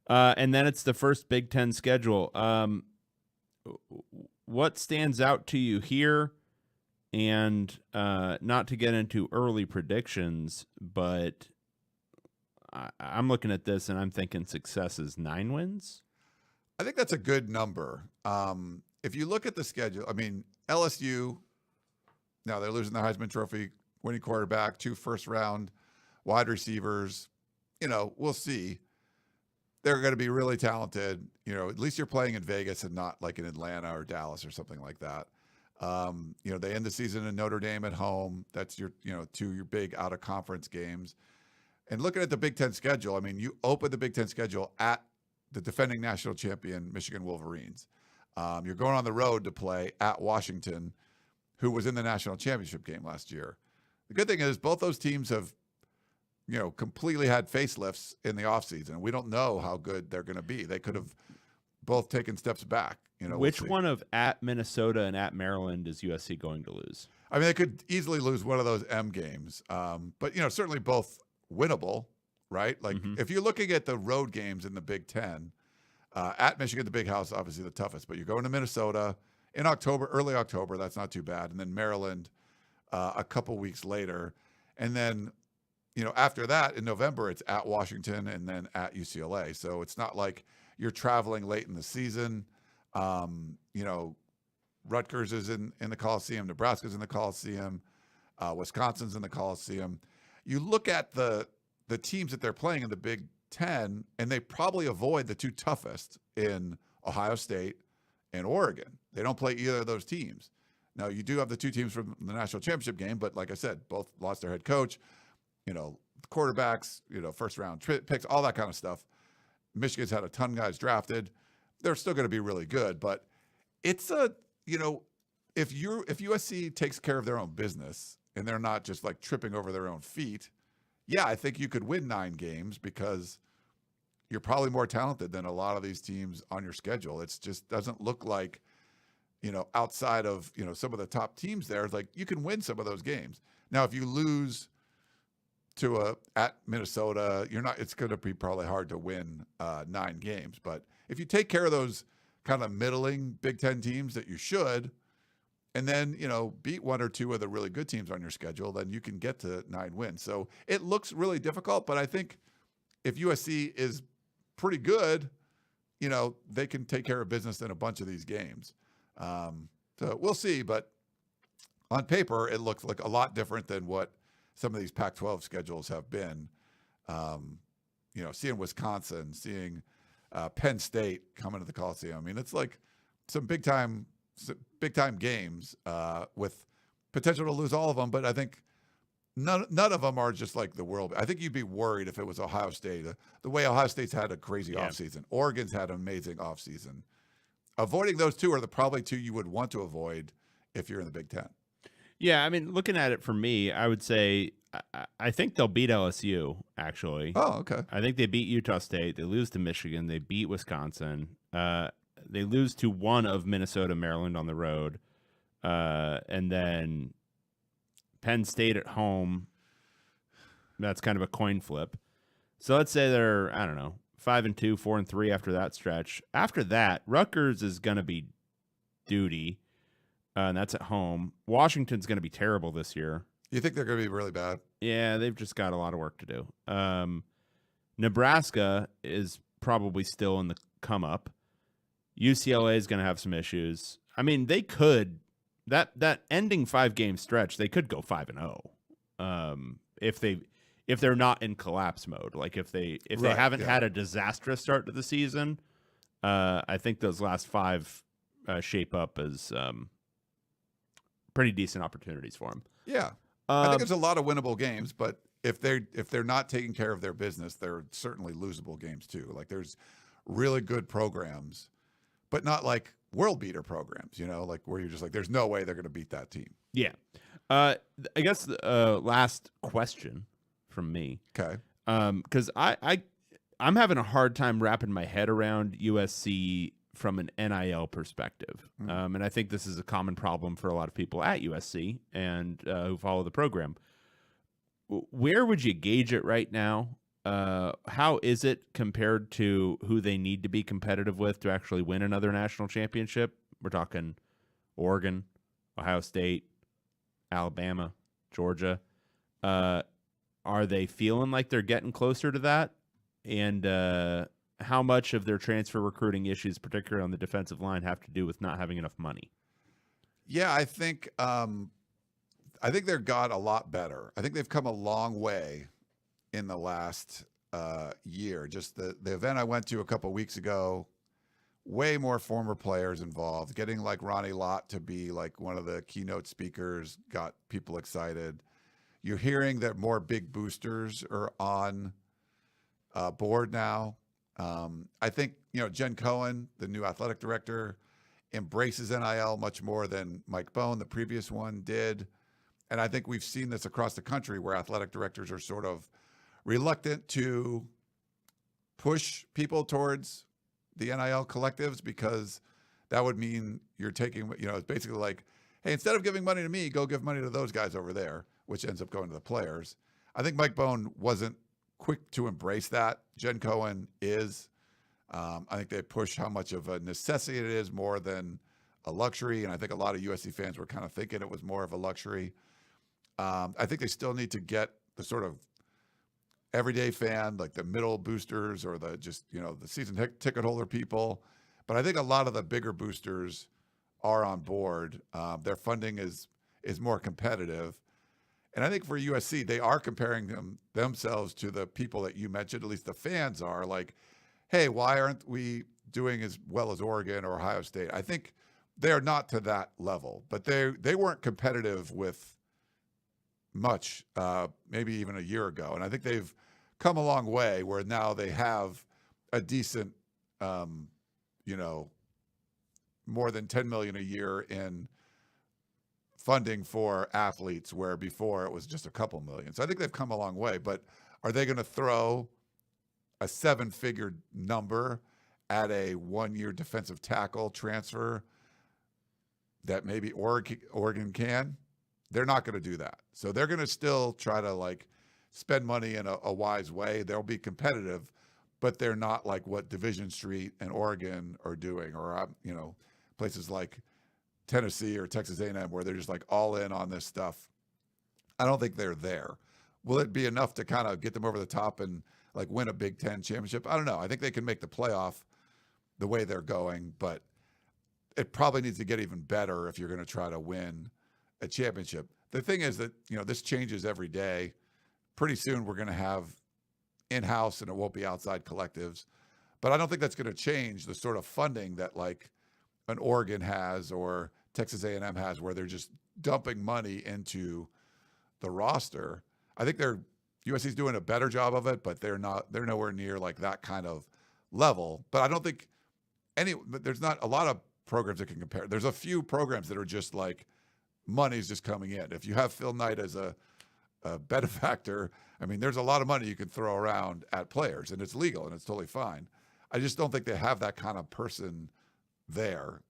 And then it's the first Big Ten schedule. What stands out to you here? And not to get into early predictions, but I'm looking at this and I'm thinking success is 9 wins. I think that's a good number. If you look at the schedule, I mean, LSU, now they're losing the Heisman Trophy, winning quarterback, 2 first-round wide receivers. We'll see. They're going to be really talented. At least you're playing in Vegas and not like in Atlanta or Dallas or something like that. They end the season in Notre Dame at home. That's your 2 your big out of conference games. And looking at the Big Ten schedule, I mean, you open the Big Ten schedule at the defending national champion Michigan Wolverines. You're going on the road to play at Washington, who was in the national championship game last year. The good thing is both those teams have, completely had facelifts in the offseason. We don't know how good they're going to be. They could have both taken steps back. Which one of at Minnesota and at Maryland is USC going to lose? I mean, they could easily lose one of those M games, but certainly both winnable, right? Like if you're looking at the road games in the Big Ten, at Michigan, the Big House, obviously the toughest, but you're going to Minnesota in October, early October. That's not too bad, and then Maryland a couple weeks later, and then after that in November it's at Washington and then at UCLA. So it's not like you're traveling late in the season. Rutgers is in the Coliseum, Nebraska's in the Coliseum, Wisconsin's in the Coliseum. You look at the teams that they're playing in the Big Ten, and they probably avoid the 2 toughest in Ohio State and Oregon. They don't play either of those teams. Now, you do have the 2 teams from the national championship game, but like I said, both lost their head coach, quarterbacks, first round picks, all that kind of stuff. Michigan's had a ton of guys drafted. They're still going to be really good, but it's if USC takes care of their own business and they're not just like tripping over their own feet, yeah, I think you could win 9 games because you're probably more talented than a lot of these teams on your schedule. It just doesn't look like, outside of, some of the top teams there, like you can win some of those games. Now, if you lose to at Minnesota, it's going to be probably hard to win 9 games. But if you take care of those kind of middling Big Ten teams that you should, and then, beat 1 or 2 of the really good teams on your schedule, then you can get to 9 wins. So it looks really difficult, but I think if USC is pretty good, they can take care of business in a bunch of these games. So we'll see, but on paper, it looks like a lot different than what some of these Pac-12 schedules have been. Seeing Wisconsin, seeing Penn State coming to the Coliseum. I mean, it's like some big time games with potential to lose all of them. But I think none of them are just like the world. I think you'd be worried if it was Ohio State. The way Ohio State's had a crazy offseason. Oregon's had an amazing offseason. Avoiding those 2 are probably 2 you would want to avoid if you're in the Big Ten. Yeah, I mean, looking at it for me, I would say I think they'll beat LSU, actually. Oh, okay. I think they beat Utah State. They lose to Michigan. They beat Wisconsin. They lose to one of Minnesota, Maryland on the road. And then Penn State at home. That's kind of a coin flip. So let's say they're, I don't know, 5-2, 4-3 after that stretch. After that, Rutgers is going to be duty. And that's at home. Washington's going to be terrible this year. You think they're going to be really bad? Yeah, they've just got a lot of work to do. Nebraska is probably still in the come up. UCLA is going to have some issues. I mean, they could that ending 5-game stretch. They could go 5-0 if they're not in collapse mode. Like if they haven't had a disastrous start to the season. I think those last 5 shape up as pretty decent opportunities for them. Yeah. I think it's a lot of winnable games, but if they're not taking care of their business, they're certainly losable games too. Like there's really good programs, but not like world beater programs, like where you're just like, there's no way they're going to beat that team. Yeah. I guess the last question from me. Okay. Because I'm having a hard time wrapping my head around USC from an NIL perspective. And I think this is a common problem for a lot of people at USC and who follow the program. Where would you gauge it right now? How is it compared to who they need to be competitive with to actually win another national championship? We're talking Oregon, Ohio State, Alabama, Georgia. Are they feeling like they're getting closer to that? And how much of their transfer recruiting issues, particularly on the defensive line, have to do with not having enough money? Yeah, I think they've got a lot better. I think they've come a long way in the last year. Just the event I went to a couple weeks ago, way more former players involved. Getting like Ronnie Lott to be like one of the keynote speakers got people excited. You're hearing that more big boosters are on board now. I think, Jen Cohen, the new athletic director, embraces NIL much more than Mike Bone, the previous one, did. And I think we've seen this across the country where athletic directors are sort of reluctant to push people towards the NIL collectives because that would mean you're taking, it's basically like, hey, instead of giving money to me, go give money to those guys over there, which ends up going to the players. I think Mike Bone wasn't quick to embrace that. Jen Cohen is. I think they push how much of a necessity it is more than a luxury. And I think a lot of USC fans were kind of thinking it was more of a luxury. I think they still need to get the sort of everyday fan, like the middle boosters or the just, the season ticket holder people. But I think a lot of the bigger boosters are on board. Their funding is more competitive. And I think for USC, they are comparing themselves to the people that you mentioned, at least the fans are like, hey, why aren't we doing as well as Oregon or Ohio State? I think they're not to that level, but they weren't competitive with much, maybe even a year ago. And I think they've come a long way where now they have a decent, more than $10 million a year in funding for athletes, where before it was just a couple million. So I think they've come a long way, but are they going to throw a 7-figure number at a 1-year defensive tackle transfer that maybe Oregon can? They're not going to do that. So they're going to still try to spend money in a wise way. They'll be competitive, but they're not like what Division Street and Oregon are doing, or places like Tennessee or Texas A&M where they're just all in on this stuff. I don't think they're there. Will it be enough to kind of get them over the top and win a Big Ten championship? I don't know. I think they can make the playoff the way they're going, but it probably needs to get even better if you're going to try to win a championship. The thing is that, this changes every day. Pretty soon we're going to have in-house and it won't be outside collectives, but I don't think that's going to change the sort of funding that an Oregon has or Texas A&M has, where they're just dumping money into the roster. I think USC's doing a better job of it, but they're nowhere near that kind of level. But I don't think there's not a lot of programs that can compare. There's a few programs that are just money's just coming in. If you have Phil Knight as a benefactor, I mean, there's a lot of money you can throw around at players, and it's legal and it's totally fine. I just don't think they have that kind of person there.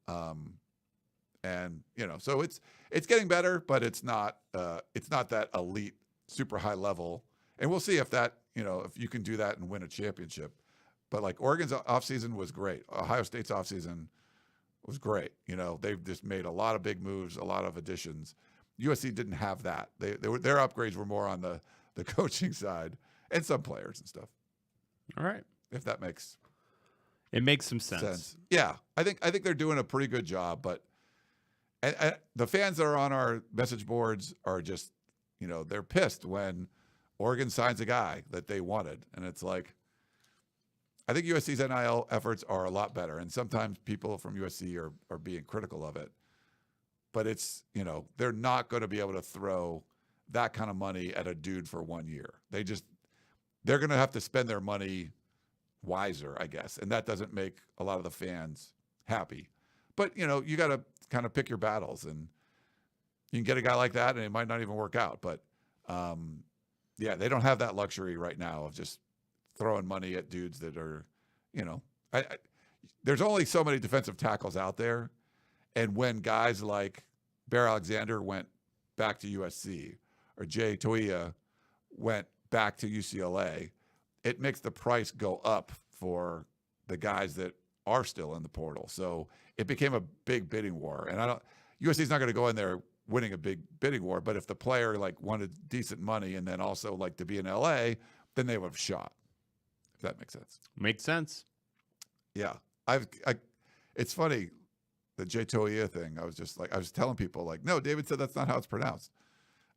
And so it's getting better, but it's not that elite, super high level. And we'll see if that, if you can do that and win a championship. But like Oregon's offseason was great. Ohio State's offseason was great. They've just made a lot of big moves, a lot of additions. USC didn't have that. Their upgrades were more on the coaching side and some players and stuff. All right. If that makes it makes some sense. Yeah. I think they're doing a pretty good job, but the fans that are on our message boards are just, they're pissed when Oregon signs a guy that they wanted. And it's like, I think USC's NIL efforts are a lot better. And sometimes people from USC are being critical of it. But it's, they're not going to be able to throw that kind of money at a dude for 1 year. They're going to have to spend their money wiser, I guess. And that doesn't make a lot of the fans happy. But, you got to kind of pick your battles. And you can get a guy like that and it might not even work out. But, they don't have that luxury right now of just throwing money at dudes that are, there's only so many defensive tackles out there. And when guys like Bear Alexander went back to USC or Jay Toia went back to UCLA, it makes the price go up for the guys that are still in the portal. So it became a big bidding war. And USC's not going to go in there winning a big bidding war, but if the player wanted decent money and then also to be in LA, then they would have shot. If that makes sense. Makes sense. Yeah. It's funny. The Jay Toia thing, I was telling people no, David said that's not how it's pronounced.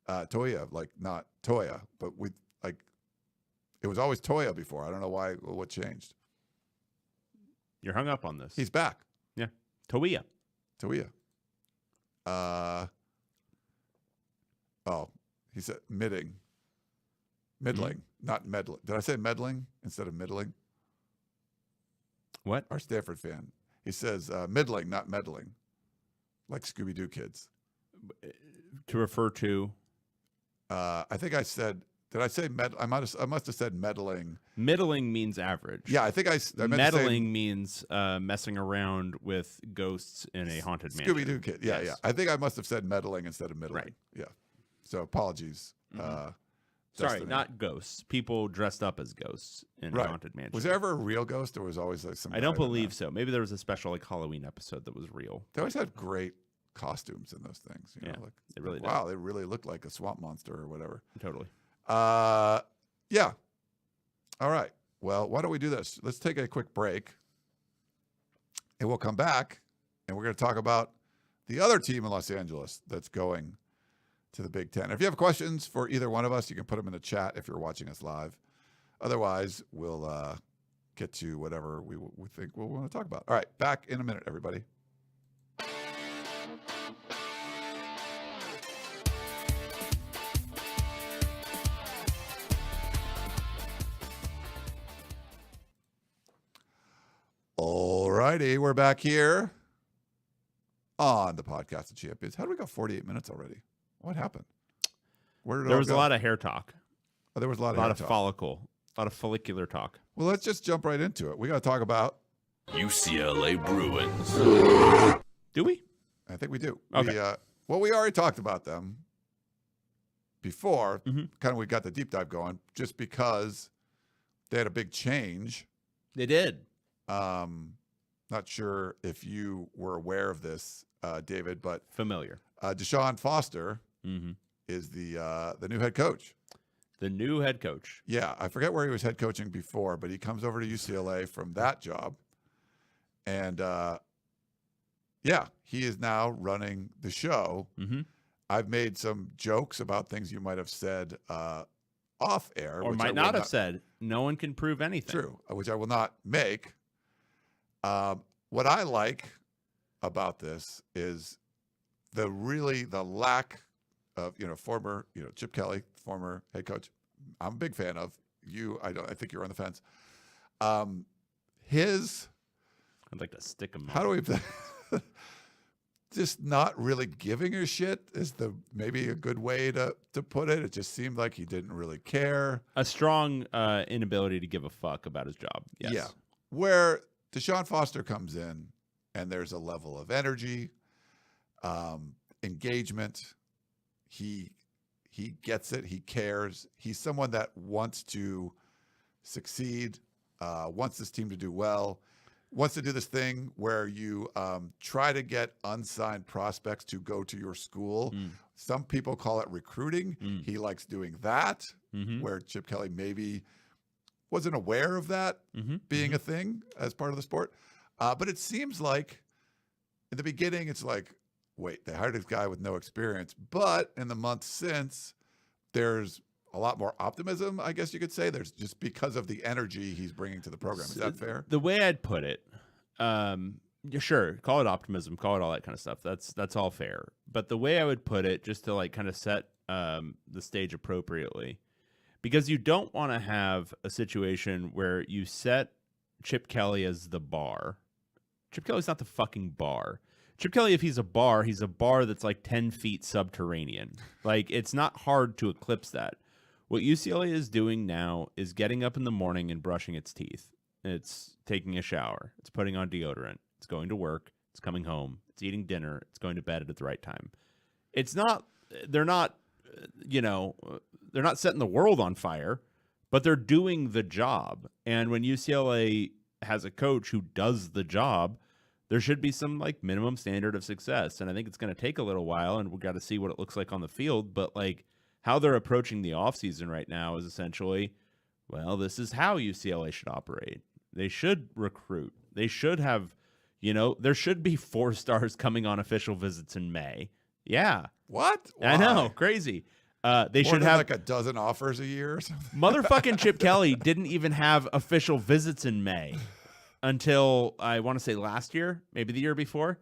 Toia, not Toya, but it was always Toya before. I don't know what changed. You're hung up on this. He's back. Yeah. Toia. He said middling, not meddling. Did I say meddling instead of middling? What? Our Stanford fan. He says middling, not meddling, like Scooby-Doo kids. To refer to? I think I said, did I say I must have said meddling. Middling means average. Yeah, I think I meant meddling means messing around with ghosts in a haunted mansion. Scooby-Doo kid. Yeah, yes. Yeah. I think I must have said meddling instead of middling. Right. Yeah. So apologies. Mm-hmm. Sorry, not ghosts. People dressed up as ghosts in a haunted mansion. Was there ever a real ghost, or was always some? I don't believe so. Maybe there was a special Halloween episode that was real. They always had great costumes in those things. They really did. Wow, they really looked like a swamp monster or whatever. Totally. Yeah. All right. Well, why don't we do this? Let's take a quick break, and we'll come back, and we're going to talk about the other team in Los Angeles that's going to the Big Ten. If you have questions for either one of us, you can put them in the chat if you're watching us live. Otherwise, we'll get to whatever we think we'll want to talk about. All right, back in a minute, everybody. All righty, we're back here on the Podcast of Champions. How do we go 48 minutes already? What happened? Where did there was a lot of hair talk. Oh, there was a lot of follicle, a lot of follicular talk. Well, let's just jump right into it. We got to talk about UCLA Bruins. Do we? I think we do. Okay. We already talked about them before. Mm-hmm. Kind of, we got the deep dive going just because they had a big change. They did. Not sure if you were aware of this, David, but familiar. DeShaun Foster is the new head coach. The new head coach. Yeah, I forget where he was head coaching before, but he comes over to UCLA from that job, and he is now running the show. Mm-hmm. I've made some jokes about things you might have said off air, or might not have said. No one can prove anything. True, which I will not make. What I like about this is the lack of, former, Chip Kelly, former head coach. I'm a big fan of you. I think you're on the fence. I'd like to stick him. How do we? just not really giving a shit is maybe a good way to put it. It just seemed like he didn't really care. A strong inability to give a fuck about his job. Yes. Yeah. Where DeShaun Foster comes in and there's a level of energy, engagement. He gets it. He cares. He's someone that wants to succeed, wants this team to do well, wants to do this thing where you try to get unsigned prospects to go to your school. Some people call it recruiting. He likes doing that, where Chip Kelly maybe wasn't aware of that being a thing as part of the sport. But it seems like in the beginning, it's like, wait, they hired this guy with no experience. But in the months since, there's a lot more optimism, I guess you could say. There's just because of the energy he's bringing to the program. Is that fair? The way I'd put it, sure, call it optimism, call it all that kind of stuff. That's all fair. But the way I would put it, just to like kind of set the stage appropriately, because you don't want to have a situation where you set Chip Kelly as the bar. Chip Kelly's not the fucking bar. Chip Kelly, if he's a bar that's like 10 feet subterranean. Like, it's not hard to eclipse that. What UCLA is doing now is getting up in the morning and brushing its teeth. It's taking a shower. It's putting on deodorant. It's going to work. It's coming home. It's eating dinner. It's going to bed at the right time. They're not setting the world on fire, but they're doing the job. And when UCLA has a coach who does the job, there should be some like minimum standard of success. And I think it's going to take a little while, and we've got to see what it looks like on the field. But like how they're approaching the offseason right now is essentially, well, this is how UCLA should operate. They should recruit. They should have, there should be 4 stars coming on official visits in May. Yeah. What? Why? I know. Crazy. They More should than have like a dozen offers a year or something. Motherfucking Chip Kelly didn't even have official visits in May until I want to say last year, maybe the year before.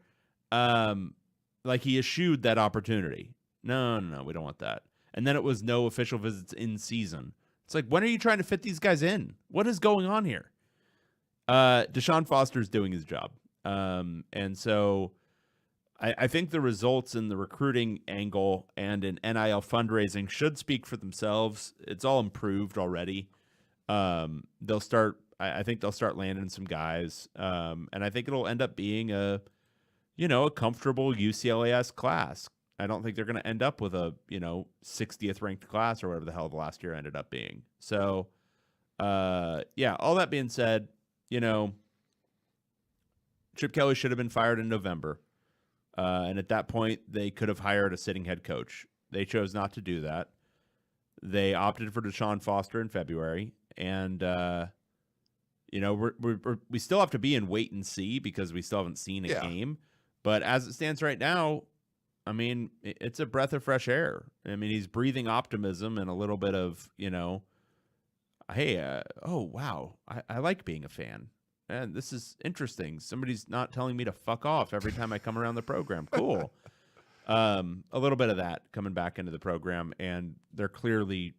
Like he eschewed that opportunity. No, we don't want that. And then it was no official visits in season. It's like, when are you trying to fit these guys in? What is going on here? DeShaun Foster's doing his job. And so I think the results in the recruiting angle and in NIL fundraising should speak for themselves. It's all improved already. I think they'll start landing some guys. And I think it'll end up being a comfortable UCLA-esque class. I don't think they're going to end up with a, 60th ranked class or whatever the hell the last year ended up being. So, all that being said, Chip Kelly should have been fired in November. And at that point, they could have hired a sitting head coach. They chose not to do that. They opted for DeShaun Foster in February. And, we still have to be in wait and see because we still haven't seen a game. But as it stands right now, I mean, it's a breath of fresh air. I mean, he's breathing optimism and a little bit of, hey, oh, wow, I like being a fan. And this is interesting. Somebody's not telling me to fuck off every time I come around the program. Cool. A little bit of that coming back into the program, and they're clearly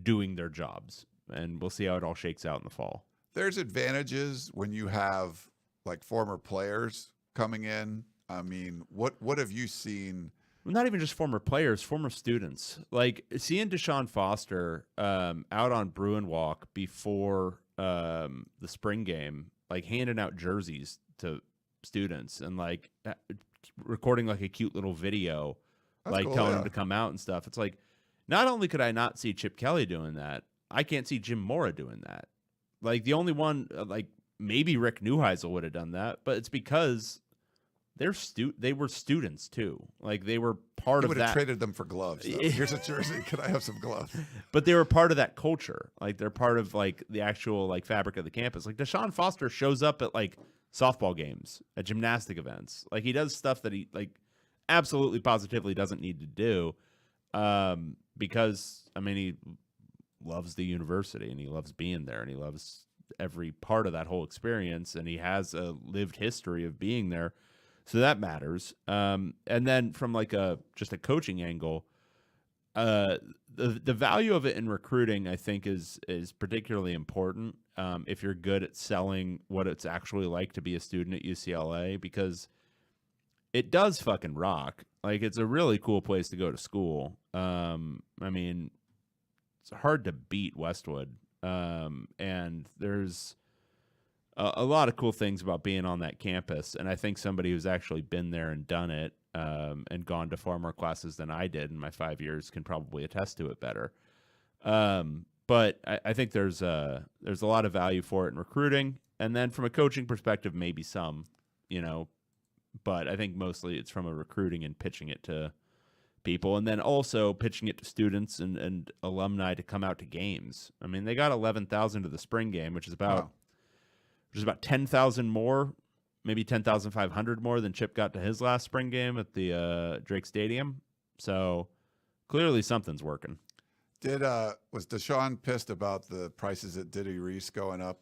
doing their jobs. And we'll see how it all shakes out in the fall. There's advantages when you have like former players coming in. I mean, what have you seen? Not even just former players, former students. Like seeing DeShaun Foster out on Bruin Walk before the spring game, like handing out jerseys to students and like recording like a cute little video, that's like cool, telling them to come out and stuff. It's like, not only could I not see Chip Kelly doing that, I can't see Jim Mora doing that. Like the only one, like maybe Rick Neuheisel would have done that, but it's because they were students too. Like they were part of that. You would have traded them for gloves. Here's a jersey. Could I have some gloves? But they were part of that culture. Like they're part of like the actual like fabric of the campus. Like DeShaun Foster shows up at like softball games, at gymnastic events. Like he does stuff that he like absolutely positively doesn't need to do. Because I mean, he loves the university and he loves being there and he loves every part of that whole experience. And he has a lived history of being there. So that matters. And then from like just a coaching angle, the value of it in recruiting, I think, is particularly important if you're good at selling what it's actually like to be a student at UCLA, because it does fucking rock. Like, it's a really cool place to go to school. I mean, it's hard to beat Westwood. And there's a lot of cool things about being on that campus. And I think somebody who's actually been there and done it, and gone to far more classes than I did in my 5 years can probably attest to it better. But I think there's a lot of value for it in recruiting. And then from a coaching perspective, maybe some, but I think mostly it's from a recruiting and pitching it to people, and then also pitching it to students and alumni to come out to games. I mean, they got 11,000 to the spring game, which is about 10,000 more, maybe 10,500 more than Chip got to his last spring game at the Drake Stadium. So clearly something's working. Was DeShaun pissed about the prices at Diddy Reese going up?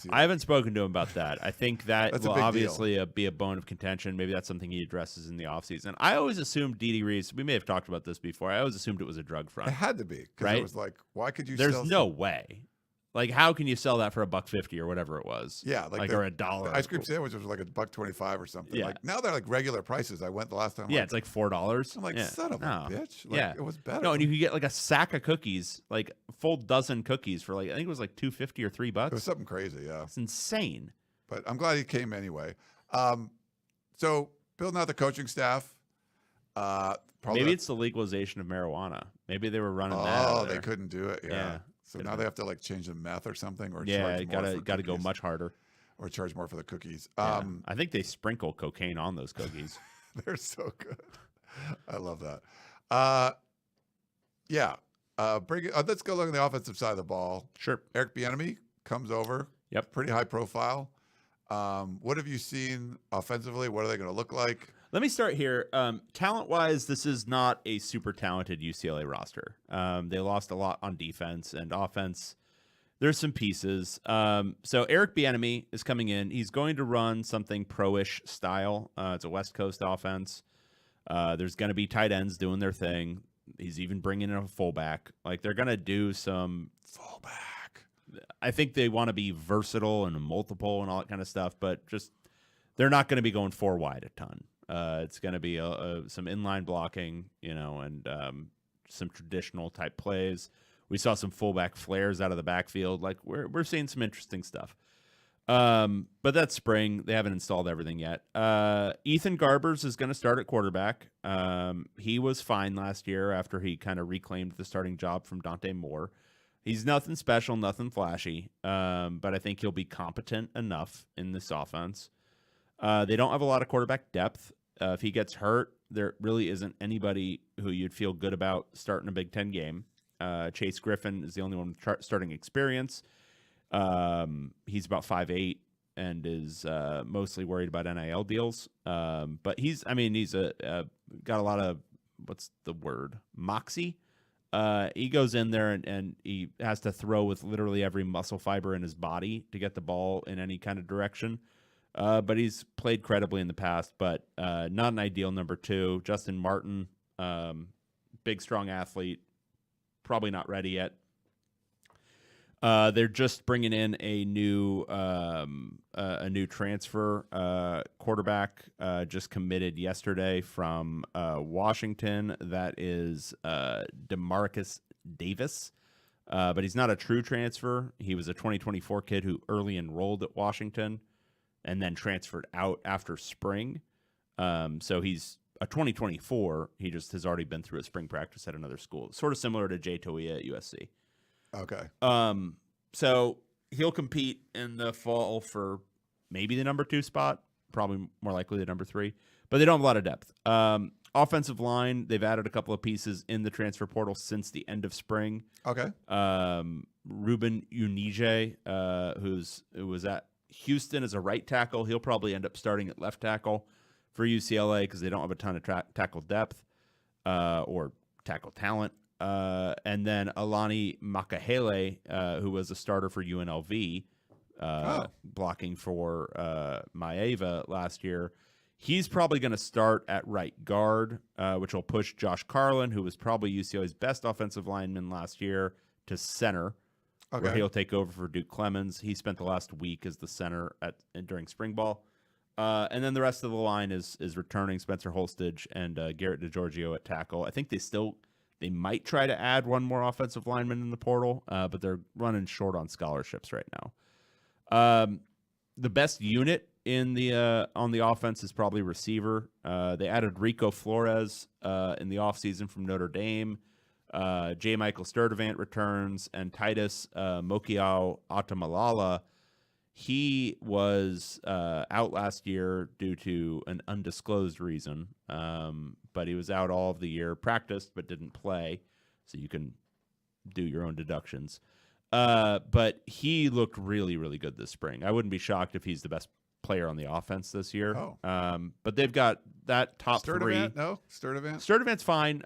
I haven't spoken to him about that. I think that will obviously be a bone of contention. Maybe that's something he addresses in the offseason. I always assumed Didi Reese, we may have talked about this before, I always assumed it was a drug front. It had to be. Because it was like, why could you There's no way. Like, how can you sell that for $1.50 or whatever it was? Yeah. Or $1. The ice cream sandwich was like $1.25 or something. Yeah. Like, now they're like regular prices. I went the last time. Yeah, it's like $4. I'm like, son of a bitch. Like, yeah. It was better. No, and you could get like a sack of cookies, like a full dozen cookies for like, I think it was like $2.50 or $3. It was something crazy, yeah. It's insane. But I'm glad he came anyway. So building out the coaching staff. Maybe it's the legalization of marijuana. Maybe they were running that. Oh, they couldn't do it. Yeah. So now they have to like change the meth or something, or charge more got to go much harder, or charge more for the cookies. I think they sprinkle cocaine on those cookies. They're so good. I love that. Let's go look at the offensive side of the ball. Sure. Eric Bieniemy comes over. Yep. Pretty high profile. What have you seen offensively? What are they going to look like? Let me start here. Talent-wise, this is not a super talented UCLA roster. They lost a lot on defense and offense. There's some pieces. So Eric Bieniemy is coming in. He's going to run something pro-ish style. It's a West Coast offense. There's going to be tight ends doing their thing. He's even bringing in a fullback. Like, they're going to do some fullback. I think they want to be versatile and multiple and all that kind of stuff, but just they're not going to be going 4 wide a ton. It's going to be some inline blocking, and some traditional type plays. We saw some fullback flares out of the backfield. Like, we're seeing some interesting stuff. But that's spring. They haven't installed everything yet. Ethan Garbers is going to start at quarterback. He was fine last year after he kind of reclaimed the starting job from Dante Moore. He's nothing special, nothing flashy, but I think he'll be competent enough in this offense. They don't have a lot of quarterback depth. If he gets hurt, there really isn't anybody who you'd feel good about starting a Big Ten game. Chase Griffin is the only one with starting experience. He's about 5'8" and is mostly worried about NIL deals. But he's got a lot of, what's the word, moxie. He goes in there and he has to throw with literally every muscle fiber in his body to get the ball in any kind of direction. But he's played credibly in the past, but not an ideal number 2. Justin Martin, big, strong athlete, probably not ready yet. They're just bringing in a new transfer quarterback, just committed yesterday from Washington. That is DeMarcus Davis, but he's not a true transfer. He was a 2024 kid who early enrolled at Washington and then transferred out after spring. So he's a 2024. He just has already been through a spring practice at another school, sort of similar to Jay Toia at USC. Okay. So he'll compete in the fall for maybe the number 2 spot, probably more likely the number 3, but they don't have a lot of depth. Offensive line, they've added a couple of pieces in the transfer portal since the end of spring. Okay. Ruben Unije, who was at Houston as a right tackle. He'll probably end up starting at left tackle for UCLA because they don't have a ton of tackle depth or tackle talent. And then Alani Makahele, who was a starter for UNLV, blocking for Maeva last year. He's probably going to start at right guard, which will push Josh Carlin, who was probably UCLA's best offensive lineman last year, to center, where he'll take over for Duke Clemens. He spent the last week as the center during spring ball. And then the rest of the line is returning Spencer Holstage and Garrett DiGiorgio at tackle. I think they might try to add one more offensive lineman in the portal, but they're running short on scholarships right now. The best unit in the on the offense is probably receiver. They added Rico Flores in the offseason from Notre Dame. J. Michael Sturdivant returns, and Titus Mokiao Atamalala. He was out last year due to an undisclosed reason, but he was out all of the year, practiced but didn't play, so you can do your own deductions. But he looked really, really good this spring. I wouldn't be shocked if he's the best player on the offense this year. Oh. But they've got that top three. No? Sturdivant? Sturdivant's fine.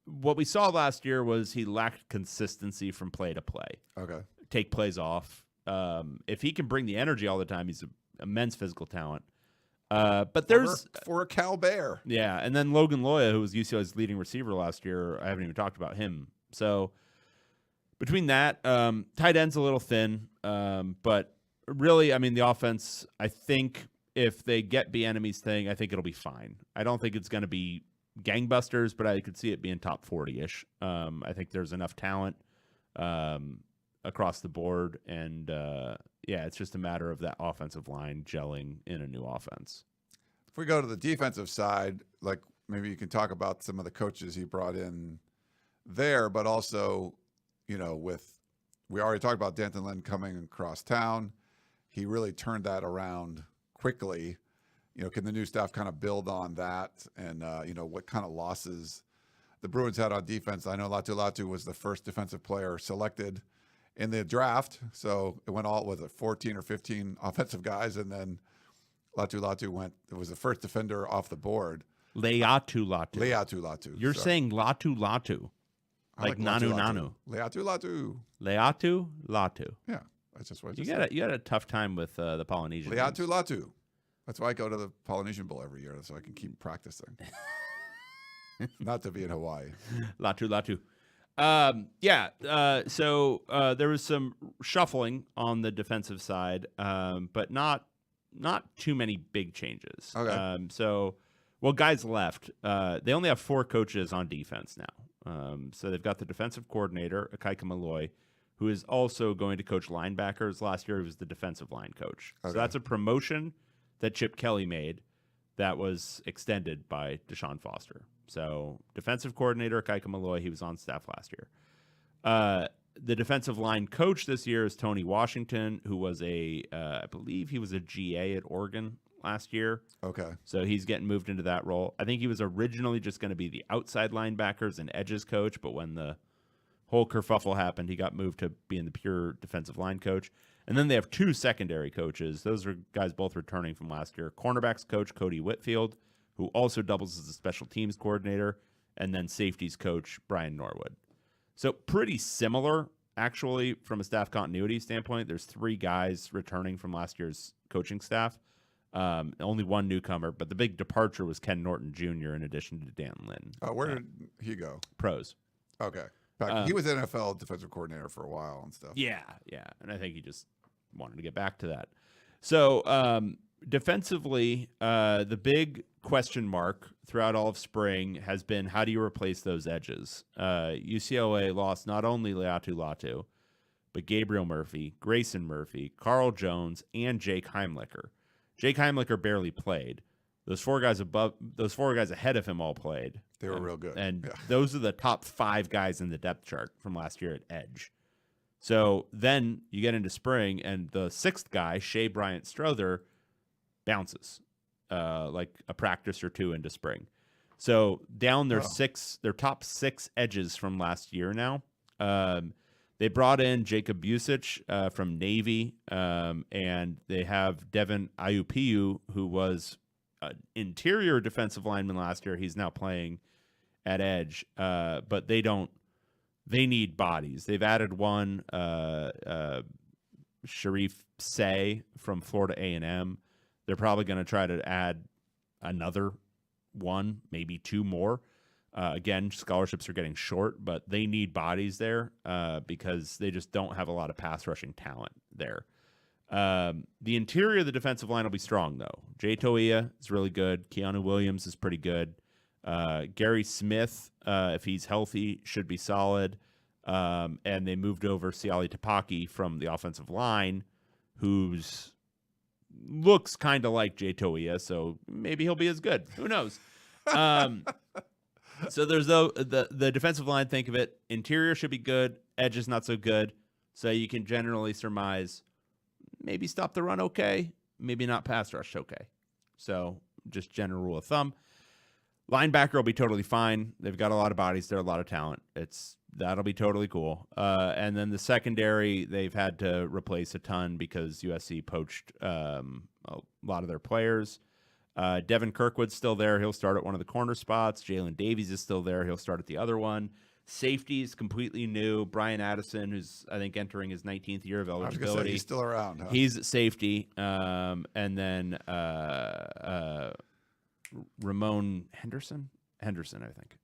What we saw last year was he lacked consistency from play to play. Okay. Take plays off. If he can bring the energy all the time, he's an immense physical talent. But there's for a Cal Bear. Yeah, and then Logan Loya, who was UCLA's leading receiver last year, I haven't even talked about him. So between that, tight end's a little thin, but really, I mean, the offense, I think if they get Bieniemy's thing, I think it'll be fine. I don't think it's going to be gangbusters, but I could see it being top 40-ish. I think there's enough talent across the board, and it's just a matter of that offensive line gelling in a new offense. If we go to the defensive side, like maybe you can talk about some of the coaches he brought in there, but also, we already talked about D'Anton Lynn coming across town. He really turned that around quickly. Can the new staff kind of build on that, and what kind of losses the Bruins had on defense? I know Latu was the first defensive player selected in the draft, so it went all with 14 or 15 offensive guys, and then Latu went. It was the first defender off the board. Leatu. You're saying Latu, like Nanu. Leatu. Yeah, that's just what I just said. You had a tough time with the Polynesian. Leatu. That's why I go to the Polynesian Bowl every year, so I can keep practicing. Not to be in Hawaii. Latu. So there was some shuffling on the defensive side, but not too many big changes. Okay. Guys left. They only have 4 coaches on defense now. So they've got the defensive coordinator, Akaika Malloy, who is also going to coach linebackers. Last year, he was the defensive line coach. Okay. So that's a promotion that Chip Kelly made that was extended by DeShaun Foster. So defensive coordinator, Akaika Malloy, he was on staff last year. The defensive line coach this year is Tony Washington, who was I believe he was a GA at Oregon last year. Okay. So he's getting moved into that role. I think he was originally just going to be the outside linebackers and edges coach, but when the whole kerfuffle happened, he got moved to being the pure defensive line coach. And then they have 2 secondary coaches. Those are guys both returning from last year. Cornerbacks coach Cody Whitfield, who also doubles as a special teams coordinator, and then safeties coach Brian Norwood. So pretty similar, actually, from a staff continuity standpoint. There's 3 guys returning from last year's coaching staff. Only one newcomer, but the big departure was Ken Norton Jr. in addition to D'Anton Lynn. Where did he go? Pros. Okay. He was NFL defensive coordinator for a while and stuff. Yeah. And I think he just wanted to get back to that. So defensively, the big question mark throughout all of spring has been, how do you replace those edges? UCLA lost not only Leatu, but Gabriel Murphy, Grayson Murphy, Carl Jones, and Jake Heimlicher. Jake Heimlicher barely played. Those 4 guys ahead of him all played. They were real good. And those are the top 5 guys in the depth chart from last year at edge. So then you get into spring, and the 6th guy, Shea Bryant Strother, bounces like a practice or 2 into spring. So down their top 6 edges from last year now. They brought in Jacob Busich from Navy, and they have Devin Ayupiu, who was an interior defensive lineman last year. He's now playing at edge, but they need bodies. They've added one, Sharif Say from Florida A&M. They're probably going to try to add another one, maybe 2 more. Again, scholarships are getting short, but they need bodies there because they just don't have a lot of pass rushing talent there. The interior of the defensive line will be strong, though. Jay Toia is really good. Keanu Williams is pretty good. Gary Smith, if he's healthy, should be solid. And they moved over Siali Tapaki from the offensive line, who's looks kind of like Jay Toia, so maybe he'll be as good. Who knows? So there's the defensive line, think of it. Interior should be good. Edge is not so good. So you can generally surmise maybe stop the run okay, maybe not pass rush okay. So just general rule of thumb. Linebacker will be totally fine. They've got a lot of bodies there, a lot of talent. That'll be totally cool. And then the secondary, they've had to replace a ton because USC poached a lot of their players. Devin Kirkwood's still there. He'll start at one of the corner spots. Jalen Davies is still there. He'll start at the other one. Safety is completely new. Brian Addison, who's, I think, entering his 19th year of eligibility. I was going to say, he's still around, huh? He's at safety. And then Ramon Henderson, I think,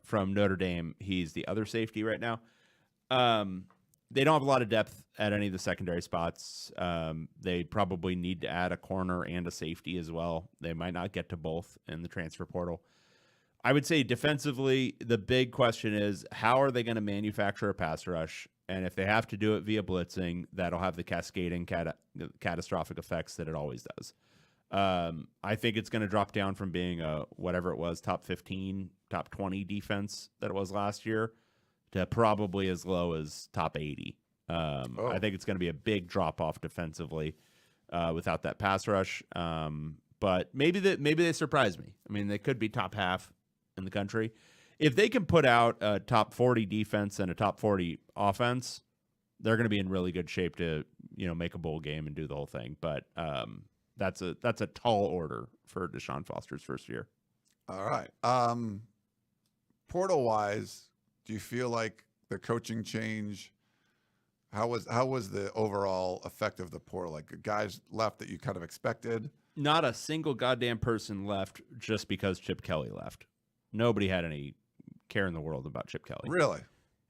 from Notre Dame. He's the other safety right now. They don't have a lot of depth at any of the secondary spots. They probably need to add a corner and a safety as well. They might not get to both in the transfer portal. I would say defensively, the big question is, how are they going to manufacture a pass rush? And if they have to do it via blitzing, that'll have the cascading catastrophic effects that it always does. I think it's going to drop down from being a whatever it was, top 15, top 20 defense that it was last year to probably as low as top 80. I think it's going to be a big drop off defensively without that pass rush. But maybe they surprise me. I mean, they could be top half in the country. If they can put out a top 40 defense and a top 40 offense, they're going to be in really good shape to, make a bowl game and do the whole thing. But that's a tall order for DeShaun Foster's first year. All right. Portal wise, do you feel like the coaching change? How was the overall effect of the portal? Like, guys left that you kind of expected? Not a single goddamn person left just because Chip Kelly left. Nobody had any care in the world about Chip Kelly. Really?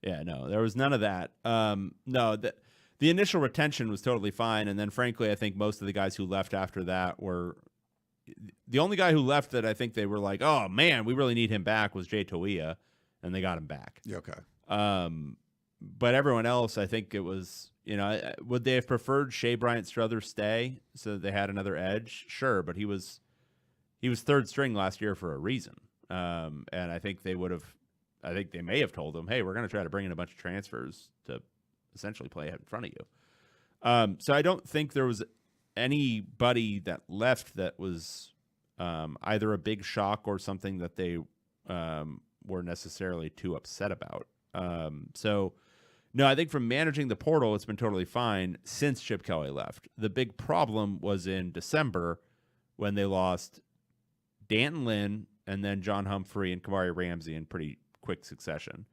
Yeah, no, there was none of that. No, the initial retention was totally fine, and then frankly, I think most of the guys who left after that were the only guy who left that I think they were like, oh man, we really need him back was Jay Toia, and they got him back. Yeah, okay. But everyone else, I think it was, would they have preferred Shea Bryant Struthers stay so that they had another edge? Sure, but he was third string last year for a reason. And I think they may have told him, hey, we're going to try to bring in a bunch of transfers to essentially play in front of you. So I don't think there was anybody that left that was either a big shock or something that they were necessarily too upset about. No, I think from managing the portal, it's been totally fine since Chip Kelly left. The big problem was in December when they lost D'Anton Lynn and then John Humphrey and Kamari Ramsey in pretty quick succession.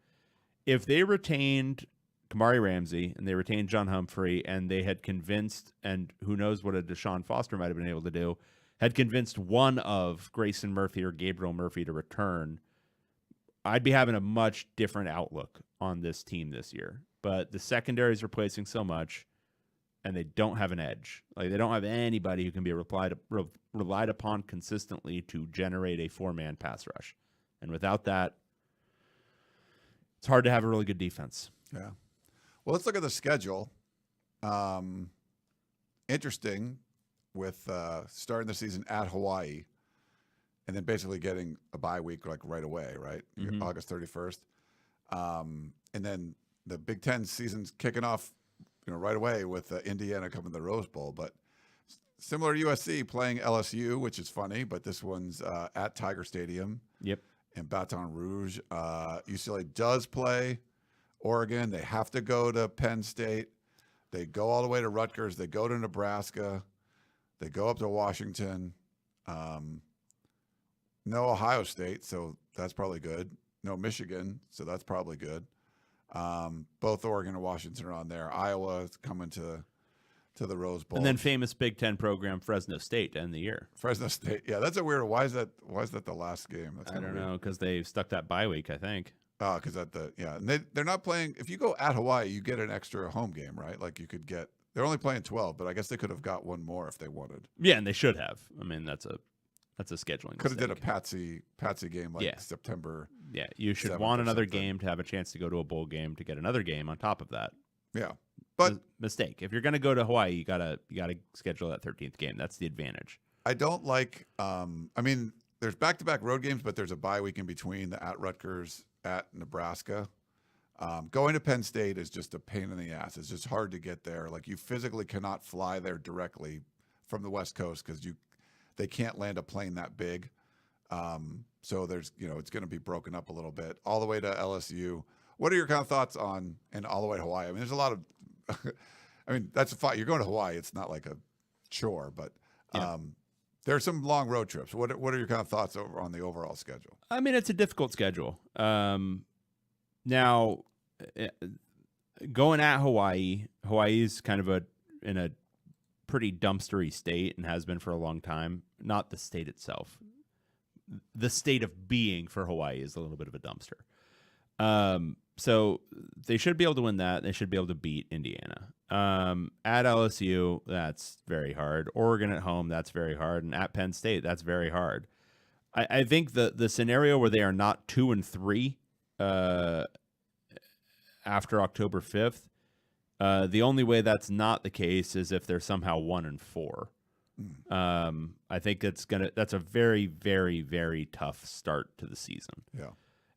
If they retained Kamari Ramsey and they retained John Humphrey and they had convinced, and who knows what a DeShaun Foster might have been able to do, had convinced one of Grayson Murphy or Gabriel Murphy to return, I'd be having a much different outlook on this team this year. But the secondary is replacing so much, and they don't have an edge. Like, they don't have anybody who can be relied upon consistently to generate a four-man pass rush. And without that, it's hard to have a really good defense. Yeah. Well, let's look at the schedule. Interesting with starting the season at Hawaii and then basically getting a bye week like right away, right? Mm-hmm. August 31st. And then the Big Ten season's kicking off, right away with Indiana coming to the Rose Bowl. But similar to USC playing LSU, which is funny, but this one's at Tiger Stadium. Yep. In Baton Rouge. UCLA does play Oregon. They have to go to Penn State. They go all the way to Rutgers. They go to Nebraska. They go up to Washington. No Ohio State, so that's probably good. No Michigan, so that's probably good. Both Oregon and Washington are on there. Iowa is coming to the Rose Bowl. And then famous Big Ten program Fresno State to end the year. Fresno State. Yeah, that's a weird one. Why is that the last game? That's I don't know, because they stuck that bye week, I think. Oh, because and they're not playing. If you go at Hawaii, you get an extra home game, right? Like you could get They're only playing 12, but I guess they could have got one more if they wanted. Yeah, and they should have. I mean, that's a scheduling Could have did a mistake. Patsy game like Yeah. September. Yeah, you should 7th want or another something. game to have a chance to go to a bowl game to get another game on top of that. Yeah, but Mistake. If you're going to go to Hawaii, you gotta schedule that 13th game. That's the advantage. I don't like. I mean, there's back-to-back road games, but there's a bye week in between. At Rutgers, at Nebraska. Going to Penn State is just a pain in the ass. It's just hard to get there. Like, you physically cannot fly there directly from the West Coast because they can't land a plane that big. So there's, it's going to be broken up a little bit all the way to LSU. What are your kind of thoughts on, and all the way to Hawaii? I mean, there's a lot of, I mean, that's a fight. You're going to Hawaii. It's not like a chore, but there are some long road trips. What are your kind of thoughts over on the overall schedule? I mean, it's a difficult schedule. Now, going at Hawaii's kind of in a pretty dumpstery state and has been for a long time. Not the state itself. The state of being for Hawaii is a little bit of a dumpster. So they should be able to win that. They should be able to beat Indiana. At LSU, that's very hard. Oregon at home, that's very hard. And at Penn State, that's very hard. I think the scenario where they are not 2-3 after October 5th, the only way that's not the case is if they're somehow 1-4. I think that's a very, very, very tough start to the season. Yeah.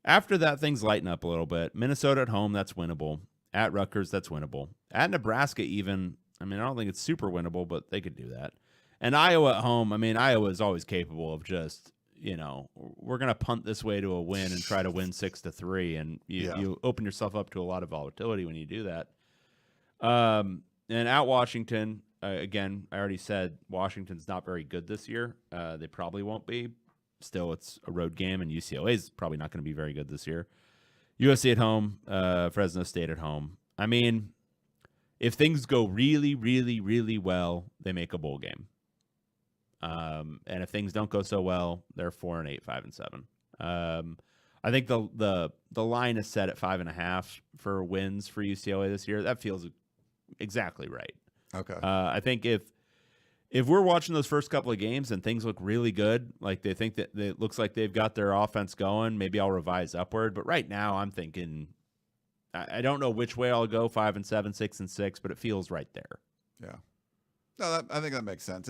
After that, things lighten up a little bit. Minnesota at home, that's winnable. At Rutgers, that's winnable. At Nebraska, even, I mean, I don't think it's super winnable, but they could do that. And Iowa at home, I mean, Iowa is always capable of just, we're going to punt this way to a win and try to win 6-3. And you open yourself up to a lot of volatility when you do that. And at Washington, again, I already said Washington's not very good this year. They probably won't be. Still, it's a road game, and UCLA is probably not going to be very good this year. USC at home, Fresno State at home. I mean, if things go really, really, really well, they make a bowl game. And if things don't go so well, they're 4-8, 5-7. I think the line is set at 5.5 for wins for UCLA this year. That feels exactly right. Okay. I think if we're watching those first couple of games and things look really good, like they think that it looks like they've got their offense going, maybe I'll revise upward. But right now I'm thinking, I don't know which way I'll go, 5-7, 6-6, but it feels right there. Yeah. No, I think that makes sense.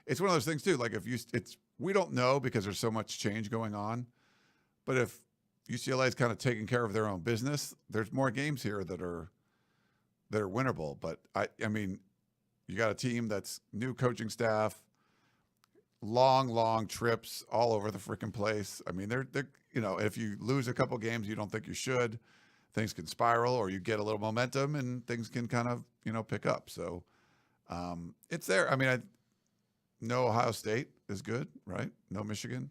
It's one of those things too. Like we don't know because there's so much change going on, but if UCLA is kind of taking care of their own business, there's more games here that are winnable. But I mean, you got a team that's new coaching staff, long trips all over the freaking place. I mean, they're if you lose a couple games you don't think you should, things can spiral, or you get a little momentum and things can kind of pick up. So it's there. I mean, no Ohio State is good, right? No Michigan.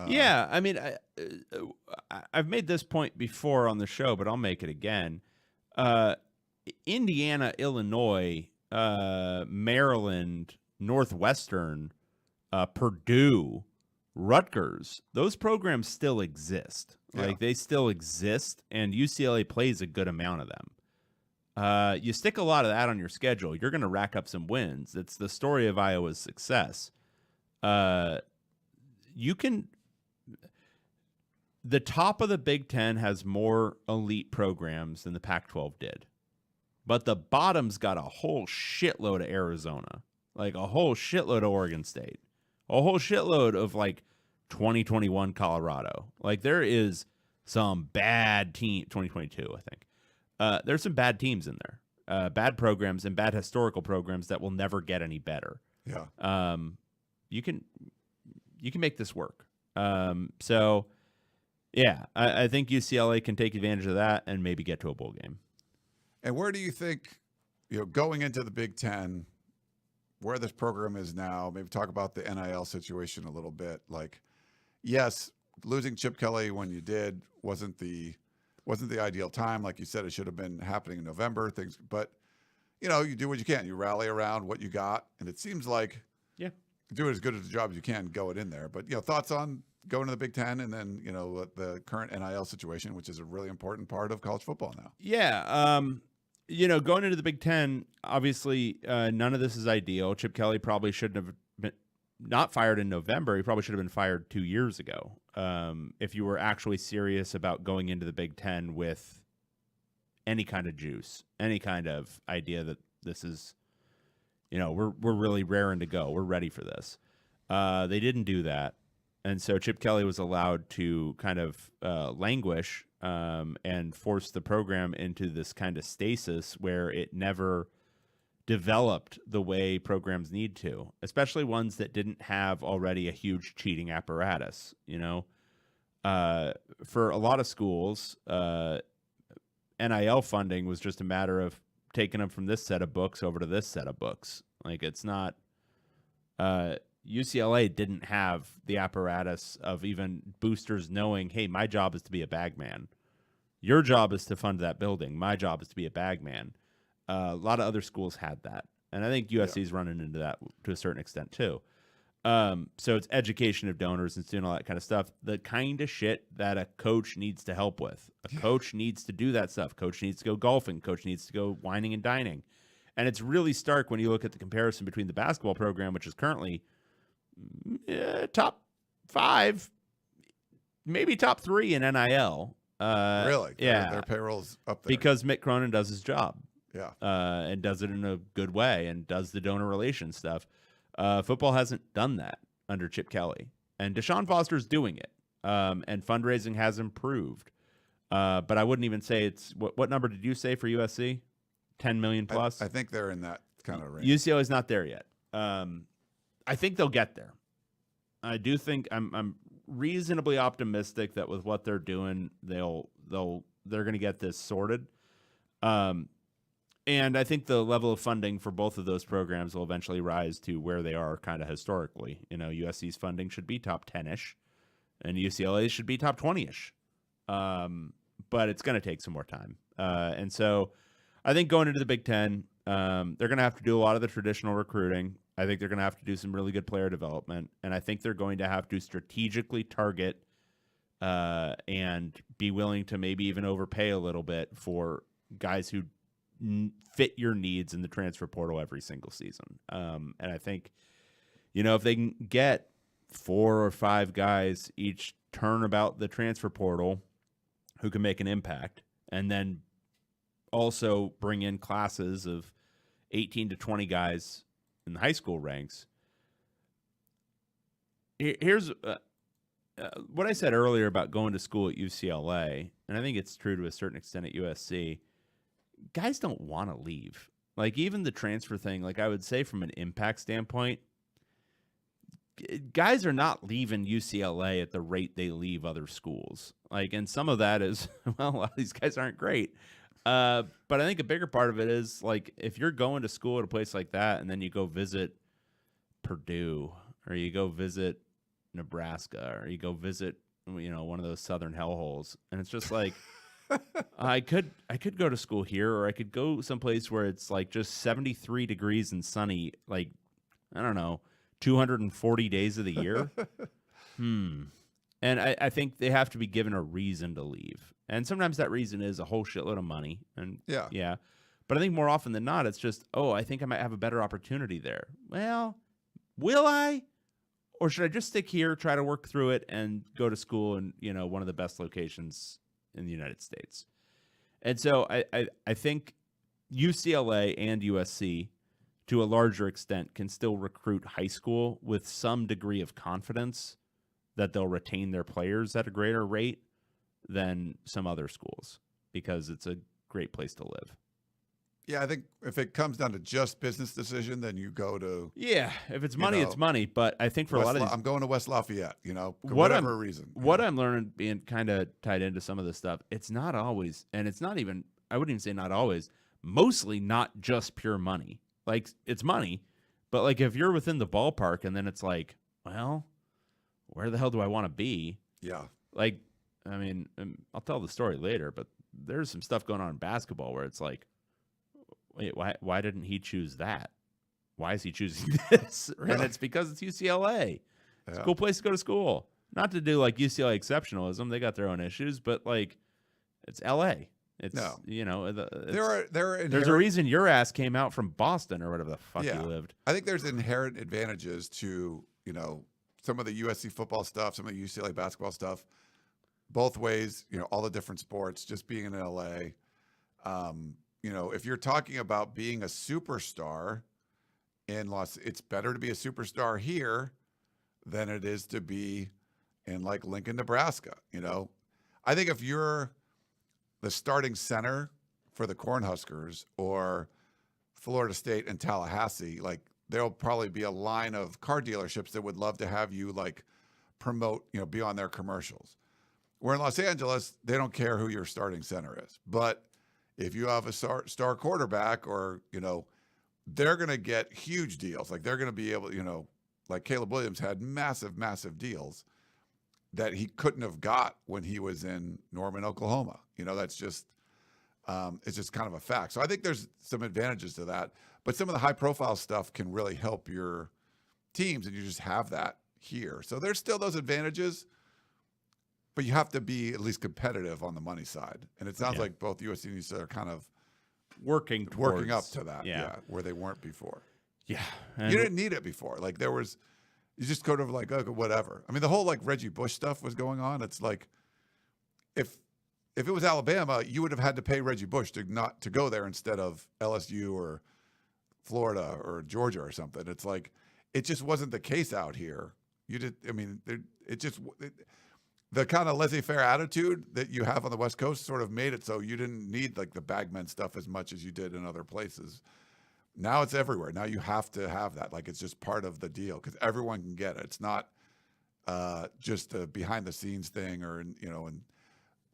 Yeah, I mean, I've made this point before on the show, but I'll make it again. Indiana, Illinois, Maryland, Northwestern, Purdue, Rutgers, those programs still exist. Yeah. Like, they still exist, and UCLA plays a good amount of them. You stick a lot of that on your schedule, you're going to rack up some wins. It's the story of Iowa's success. The top of the Big Ten has more elite programs than the Pac-12 did. But the bottom's got a whole shitload of Arizona, like a whole shitload of Oregon State, a whole shitload of like 2021 Colorado. Like, there is some bad team, 2022, I think. There's some bad teams in there, bad programs and bad historical programs that will never get any better. Yeah. You can make this work. So yeah, I think UCLA can take advantage of that and maybe get to a bowl game. And where do you think, going into the Big Ten, where this program is now, maybe talk about the NIL situation a little bit. Like, yes, losing Chip Kelly when you did wasn't the ideal time. Like you said, it should have been happening in November. But you do what you can. You rally around what you got, and it seems like do as good as a job as you can going in there. But thoughts on going to the Big Ten, and then the current NIL situation, which is a really important part of college football now. Yeah. Going into the Big Ten, obviously none of this is ideal. Chip Kelly probably shouldn't have been not fired in November. He probably should have been fired 2 years ago. If you were actually serious about going into the Big Ten with any kind of juice, any kind of idea that this is, we're really raring to go. We're ready for this. They didn't do that. And so Chip Kelly was allowed to kind of languish and force the program into this kind of stasis where it never developed the way programs need to, especially ones that didn't have already a huge cheating apparatus. For a lot of schools, NIL funding was just a matter of taking them from this set of books over to this set of books. Like, it's not UCLA didn't have the apparatus of even boosters knowing, hey, my job is to be a bag man. Your job is to fund that building. My job is to be a bag man. A lot of other schools had that. And I think USC is running into that to a certain extent too. So it's education of donors and doing all that kind of stuff. The kind of shit that a coach needs to help with. A coach needs to do that stuff. Coach needs to go golfing. Coach needs to go whining and dining. And it's really stark when you look at the comparison between the basketball program, which is currently top 5, maybe top 3 in NIL. Really? Yeah. Their payroll's up there. Because Mick Cronin does his job. Yeah. And does it in a good way and does the donor relations stuff. Football hasn't done that under Chip Kelly. And DeShaun Foster's doing it. And fundraising has improved. But I wouldn't even say it's... What number did you say for USC? 10 million plus? I think they're in that kind of range. UCLA is not there yet. I think they'll get there. I do think I'm reasonably optimistic that with what they're doing, they're going to get this sorted. And I think the level of funding for both of those programs will eventually rise to where they are kind of historically. USC's funding should be top 10-ish, and UCLA should be top 20-ish. But it's going to take some more time. And so I think going into the Big Ten, they're going to have to do a lot of the traditional recruiting. I think they're going to have to do some really good player development. And I think they're going to have to strategically target and be willing to maybe even overpay a little bit for guys who fit your needs in the transfer portal every single season. And I think, if they can get 4 or 5 guys each turn about the transfer portal who can make an impact, and then also bring in classes of 18 to 20 guys in the high school ranks. Here's what I said earlier about going to school at UCLA, and I think it's true to a certain extent at USC. Guys don't want to leave. Like, even the transfer thing, like I would say from an impact standpoint, guys are not leaving UCLA at the rate they leave other schools. Like, and some of that is, well, a lot of these guys aren't great. But I think a bigger part of it is, like, if you're going to school at a place like that and then you go visit Purdue or you go visit Nebraska or you go visit, one of those southern hellholes, and it's just like, I could go to school here, or I could go someplace where it's like just 73 degrees and sunny, like, I don't know, 240 days of the year. And I think they have to be given a reason to leave. And sometimes that reason is a whole shitload of money. And yeah. But I think more often than not, it's just, I think I might have a better opportunity there. Well, will I? Or should I just stick here, try to work through it, and go to school in, one of the best locations in the United States? And so I think UCLA and USC, to a larger extent, can still recruit high school with some degree of confidence that they'll retain their players at a greater rate than some other schools, because it's a great place to live. Yeah, I think if it comes down to just business decision, then you go to... Yeah, if it's money, it's money. But I think for a lot of these... I'm going to West Lafayette, for whatever reason. What I'm learning, being kind of tied into some of this stuff, it's not always, and it's not even, I wouldn't even say not always, mostly not just pure money. Like, it's money, but like if you're within the ballpark and then it's like, well, where the hell do I want to be? Yeah. Like, I mean, I'll tell the story later, but there's some stuff going on in basketball where it's like, wait, why didn't he choose that? Why is he choosing this? Really? And it's because it's UCLA. It's a cool place to go to school. Not to do like UCLA exceptionalism. They got their own issues, but like, it's LA. It's No. there's a inherent, reason your ass came out from Boston or whatever the fuck you lived. I think there's inherent advantages to, some of the USC football stuff, some of the UCLA basketball stuff, both ways, all the different sports, just being in LA. If you're talking about being a superstar it's better to be a superstar here than it is to be in like Lincoln, Nebraska. I think if you're the starting center for the Cornhuskers or Florida State and Tallahassee, like there'll probably be a line of car dealerships that would love to have you like promote, be on their commercials. Where in Los Angeles, they don't care who your starting center is. But if you have a star quarterback or, they're going to get huge deals. Like they're going to be able, like Caleb Williams had massive, massive deals that he couldn't have got when he was in Norman, Oklahoma. That's just, it's just kind of a fact. So I think there's some advantages to that. But some of the high profile stuff can really help your teams, and you just have that here. So there's still those advantages, but you have to be at least competitive on the money side. And it sounds like both USC and UCLA are kind of working up to that, where they weren't before. Yeah. You didn't need it before. Like you just go to like, okay, whatever. I mean, the whole like Reggie Bush stuff was going on. It's like, if it was Alabama, you would have had to pay Reggie Bush to go there instead of LSU or Florida or Georgia or something. It's like, it just wasn't the case out here. The kind of laissez-faire attitude that you have on the West Coast sort of made it so you didn't need like the bagmen stuff as much as you did in other places. Now it's everywhere. Now you have to have that. Like it's just part of the deal because everyone can get it. It's not just a behind-the-scenes thing or in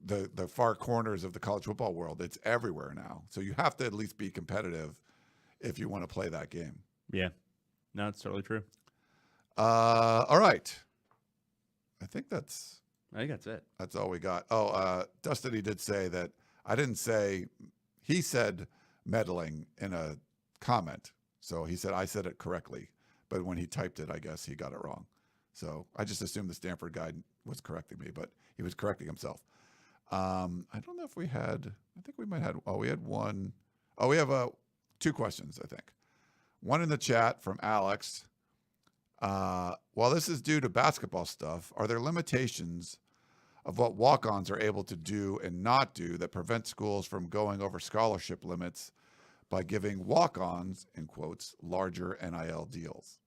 the far corners of the college football world. It's everywhere now. So you have to at least be competitive if you want to play that game. Yeah. No, it's totally true. All right. I think that's it. That's all we got. Dustin, he did say that I didn't say, he said meddling in a comment. So he said, I said it correctly. But when he typed it, I guess he got it wrong. So I just assumed the Stanford guy was correcting me, but he was correcting himself. I don't know if we had, I think we might have, we had one. We have two questions, I think. One in the chat from Alex. While this is due to basketball stuff, are there limitations of what walk-ons are able to do and not do that prevent schools from going over scholarship limits by giving walk-ons, in quotes, larger NIL deals?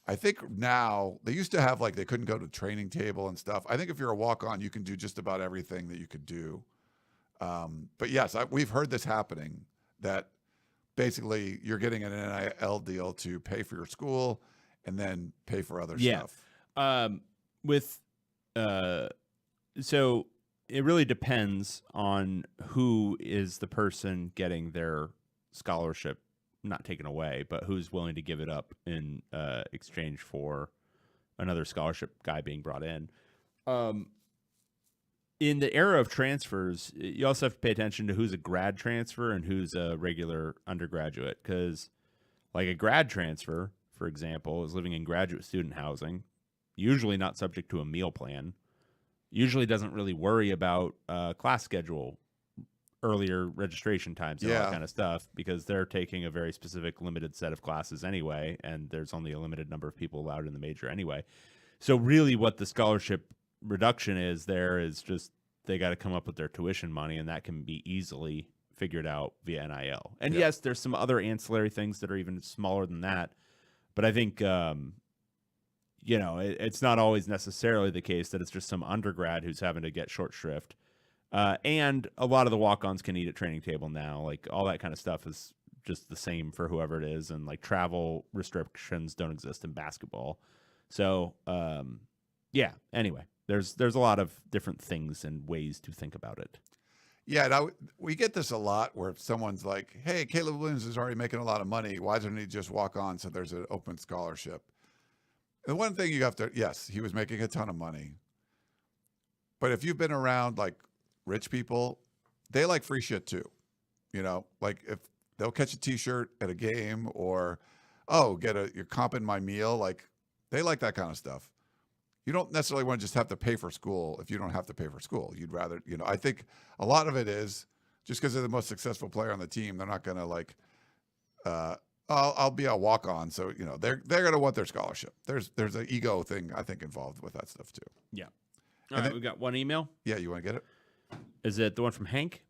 I think now, they used to have like, they couldn't go to training table and stuff. I think if you're a walk-on, you can do just about everything that you could do. But yes, we've heard this happening, that basically you're getting an NIL deal to pay for your school and then pay for other stuff. So it really depends on who is the person getting their scholarship not taken away, but who's willing to give it up in exchange for another scholarship guy being brought in. In the era of transfers, you also have to pay attention to who's a grad transfer and who's a regular undergraduate, because like a grad transfer, for example, is living in graduate student housing, usually not subject to a meal plan, usually doesn't really worry about class schedule, earlier registration times, and all that kind of stuff, because they're taking a very specific limited set of classes anyway, and there's only a limited number of people allowed in the major anyway. So really what the scholarship reduction is there is just they got to come up with their tuition money, and that can be easily figured out via NIL. And yes, there's some other ancillary things that are even smaller than that, but I think it's not always necessarily the case that it's just some undergrad who's having to get short shrift. And a lot of the walk-ons can eat at training table now. Like all that kind of stuff is just the same for whoever it is, and like travel restrictions don't exist in basketball. So anyway. There's a lot of different things and ways to think about it. Yeah, now we get this a lot where someone's like, hey, Caleb Williams is already making a lot of money. Why doesn't he just walk on so there's an open scholarship? And one thing you have to, yes, he was making a ton of money. But if you've been around like rich people, they like free shit too. Like if they'll catch a t-shirt at a game or, you're comping my meal. Like they like that kind of stuff. you don't necessarily want to just have to pay for school if you don't have to pay for school. You'd rather, I think a lot of it is just because they're the most successful player on the team, they're not going to like, I'll be a walk-on. So, they're going to want their scholarship. There's an ego thing, I think, involved with that stuff too. Yeah. All right, we've got one email. Yeah, you want to get it? Is it the one from Hank?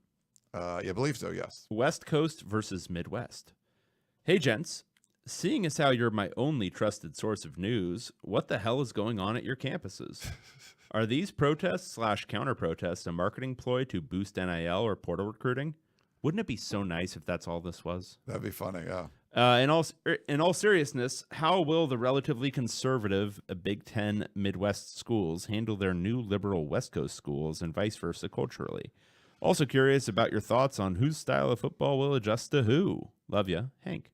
Yeah, I believe so, yes. West Coast versus Midwest. Hey, gents. Seeing as how you're my only trusted source of news, what the hell is going on at your campuses? Are these protests / counter-protests a marketing ploy to boost NIL or portal recruiting? Wouldn't it be so nice if that's all this was? That'd be funny, yeah. In all seriousness, how will the relatively conservative Big Ten Midwest schools handle their new liberal West Coast schools and vice versa culturally? Also curious about your thoughts on whose style of football will adjust to who. Love ya, Hank.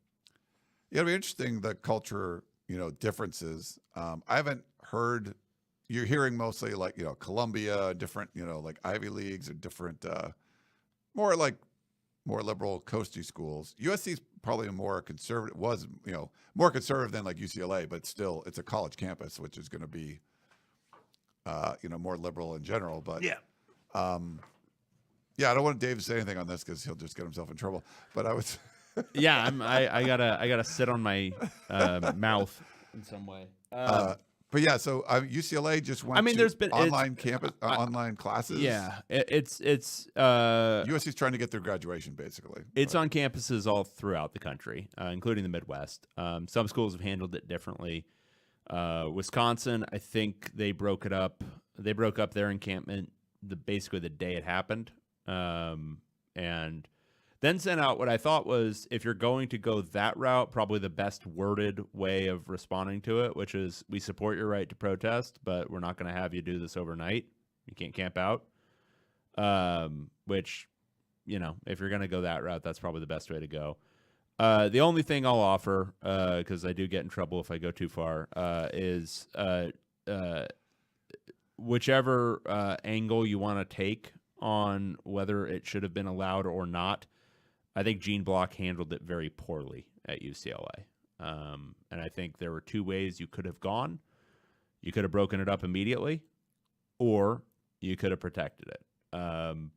Yeah, it'll be interesting, the culture, differences. I haven't heard, you're hearing mostly like, Columbia, different, like Ivy Leagues or different, more liberal coasty schools. USC is probably more conservative, more conservative than like UCLA, but still it's a college campus, which is going to be, more liberal in general. But yeah, I don't want Dave to say anything on this because he'll just get himself in trouble. But I was. Yeah, I gotta sit on my mouth in some way. But yeah, so UCLA just went. There's been online campus, online classes. Yeah, it's USC's trying to get their graduation basically. It's on campuses all throughout the country, including the Midwest. Some schools have handled it differently. Wisconsin, I think they broke it up. They broke up their encampment basically the day it happened, and then sent out what I thought was, if you're going to go that route, probably the best worded way of responding to it, which is, we support your right to protest, but we're not going to have you do this overnight. You can't camp out. Which, if you're going to go that route, that's probably the best way to go. The only thing I'll offer, because I do get in trouble if I go too far, is whichever angle you want to take on whether it should have been allowed or not. I think Gene Block handled it very poorly at UCLA. And I think there were two ways you could have gone. You could have broken it up immediately, or you could have protected it.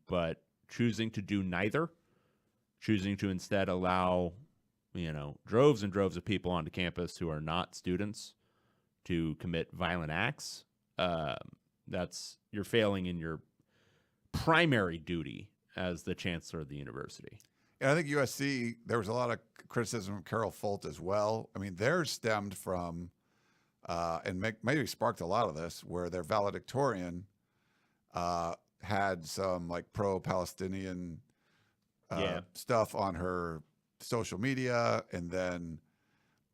But choosing to do neither, choosing to instead allow, droves and droves of people onto campus who are not students to commit violent acts, you're failing in your primary duty as the chancellor of the university. And I think USC, there was a lot of criticism from Carol Folt as well. I mean, theirs stemmed from, and maybe sparked a lot of this, where their valedictorian had some like pro-Palestinian stuff on her social media, and then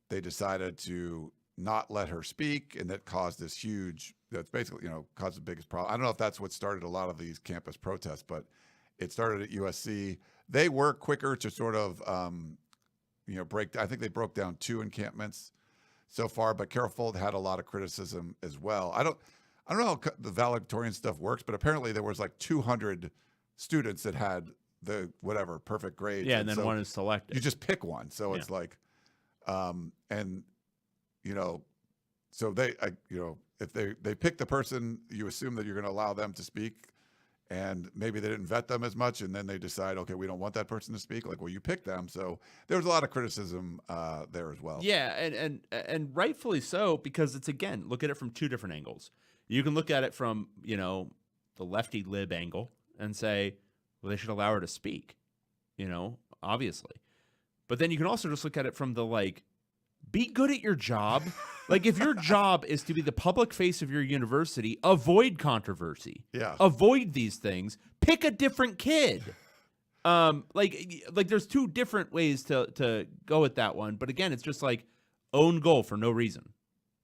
they decided to not let her speak, and that caused this huge, that's basically, caused the biggest problem. I don't know if that's what started a lot of these campus protests, but it started at USC. They were quicker to sort of, break. I think they broke down 2 encampments so far, but Carol Folt had a lot of criticism as well. I don't know how the valedictorian stuff works, but apparently there was like 200 students that had the perfect grades. Yeah, and then so one is selected. You just pick one, so it's like, so they, if they pick the person, you assume that you're going to allow them to speak. And maybe they didn't vet them as much, and then they decide, okay, we don't want that person to speak. Like, well, you picked them, so there was a lot of criticism there as well. Yeah, and rightfully so, because it's, again, look at it from 2 different angles. You can look at it from the lefty lib angle and say, well, they should allow her to speak, obviously. But then you can also just look at it from the be good at your job. Like, if your job is to be the public face of your university, avoid controversy. Yeah. Avoid these things. Pick a different kid. There's 2 different ways to go with that one. But again, it's just own goal for no reason.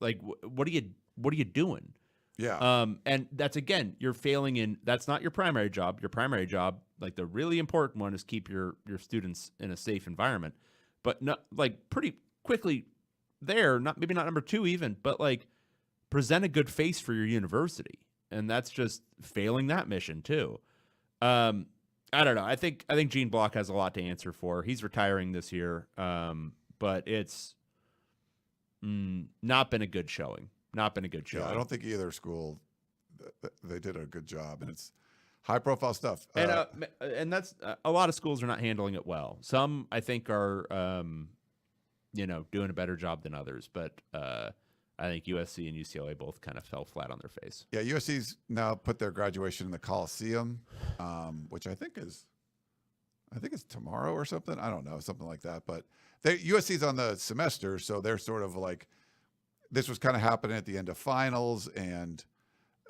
Like, what are you doing? Yeah. And that's, again, you're failing in, that's not your primary job. Your primary job, the really important one, is keep your students in a safe environment. But not pretty quickly there, maybe not number 2 even, but present a good face for your university, and that's just failing that mission too. I don't know. I think Gene Block has a lot to answer for. He's retiring this year, but it's not been a good showing. not been a good show. Yeah, I don't think either school they did a good job, and it's high profile stuff. And that's a lot of schools are not handling it well. Some I think are doing a better job than others, but I think USC and UCLA both kind of fell flat on their face. Yeah, USC's now put their graduation in the Coliseum, which I think is tomorrow or something. I don't know, something like that. But USC's on the semester, so they're sort of like, this was kind of happening at the end of finals, and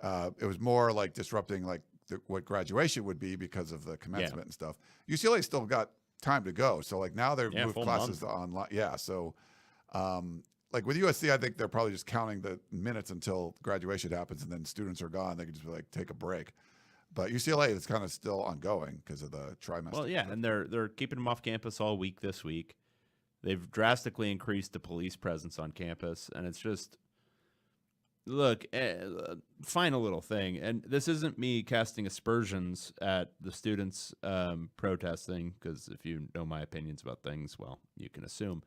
it was more like disrupting like what graduation would be because of the commencement and stuff. UCLA still got time to go, so like now they've moved classes to online. Yeah, so like with USC, I think they're probably just counting the minutes until graduation happens, and then students are gone. They can just be like take a break. But UCLA is kind of still ongoing because of the trimester. Well, yeah, and they're keeping them off campus all week this week. They've drastically increased the police presence on campus, and it's just, look, final little thing, and this isn't me casting aspersions at the students protesting, because if you know my opinions about things, well, you can assume.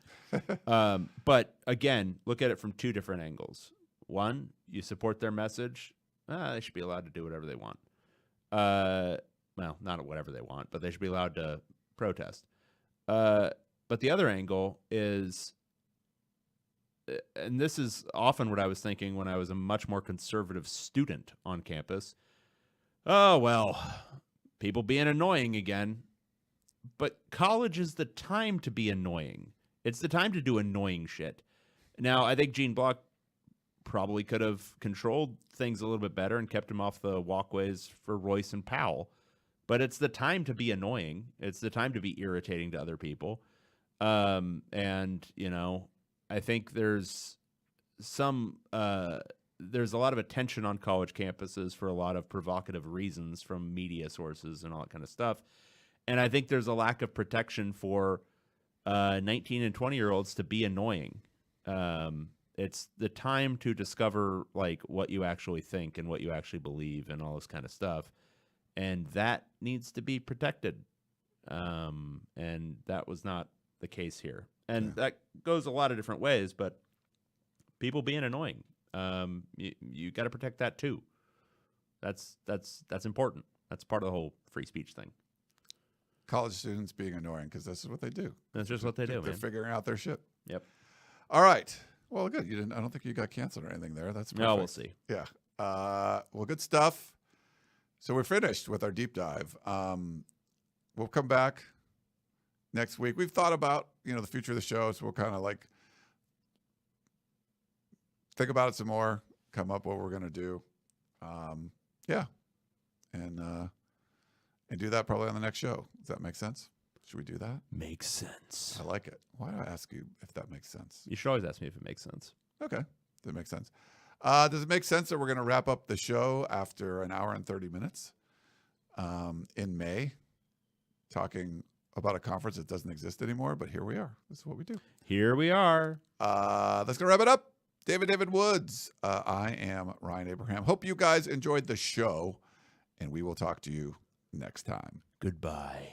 But again, look at it from two different angles. One, you support their message. They should be allowed to do whatever they want. Well, not whatever they want, but they should be allowed to protest. But the other angle is, and this is often what I was thinking when I was a much more conservative student on campus. Oh, well, people being annoying again. But college is the time to be annoying. It's the time to do annoying shit. Now, I think Gene Block probably could have controlled things a little bit better and kept him off the walkways for Royce and Powell. But it's the time to be annoying. It's the time to be irritating to other people. And, I think there's a lot of attention on college campuses for a lot of provocative reasons from media sources and all that kind of stuff. And I think there's a lack of protection for 19 and 20-year-olds to be annoying. It's the time to discover like what you actually think and what you actually believe and all this kind of stuff. And that needs to be protected. And that was not the case here. And that goes a lot of different ways, but people being annoying, you got to protect that too. That's important. That's part of the whole free speech thing. College students being annoying because this is what they do. That's just what they do. They're figuring out their shit. Yep. All right. Well, good. I don't think you got canceled or anything there. That's perfect. No, we'll see. Yeah. Well, good stuff. So we're finished with our deep dive. We'll come back next week. We've thought about, the future of the show, so we'll kind of like think about it some more, come up what we're going to do. Yeah. And do that probably on the next show. Does that make sense? Should we do that? Makes sense. I like it. Why do I ask you if that makes sense? You should always ask me if it makes sense. Okay. That makes sense. Does it make sense that we're going to wrap up the show after an hour and 30 minutes in May, talking about a conference that doesn't exist anymore? But here we are. This is what we do. Here we are. That's going to wrap it up. David Woods. I am Ryan Abraham. Hope you guys enjoyed the show, and we will talk to you next time. Goodbye.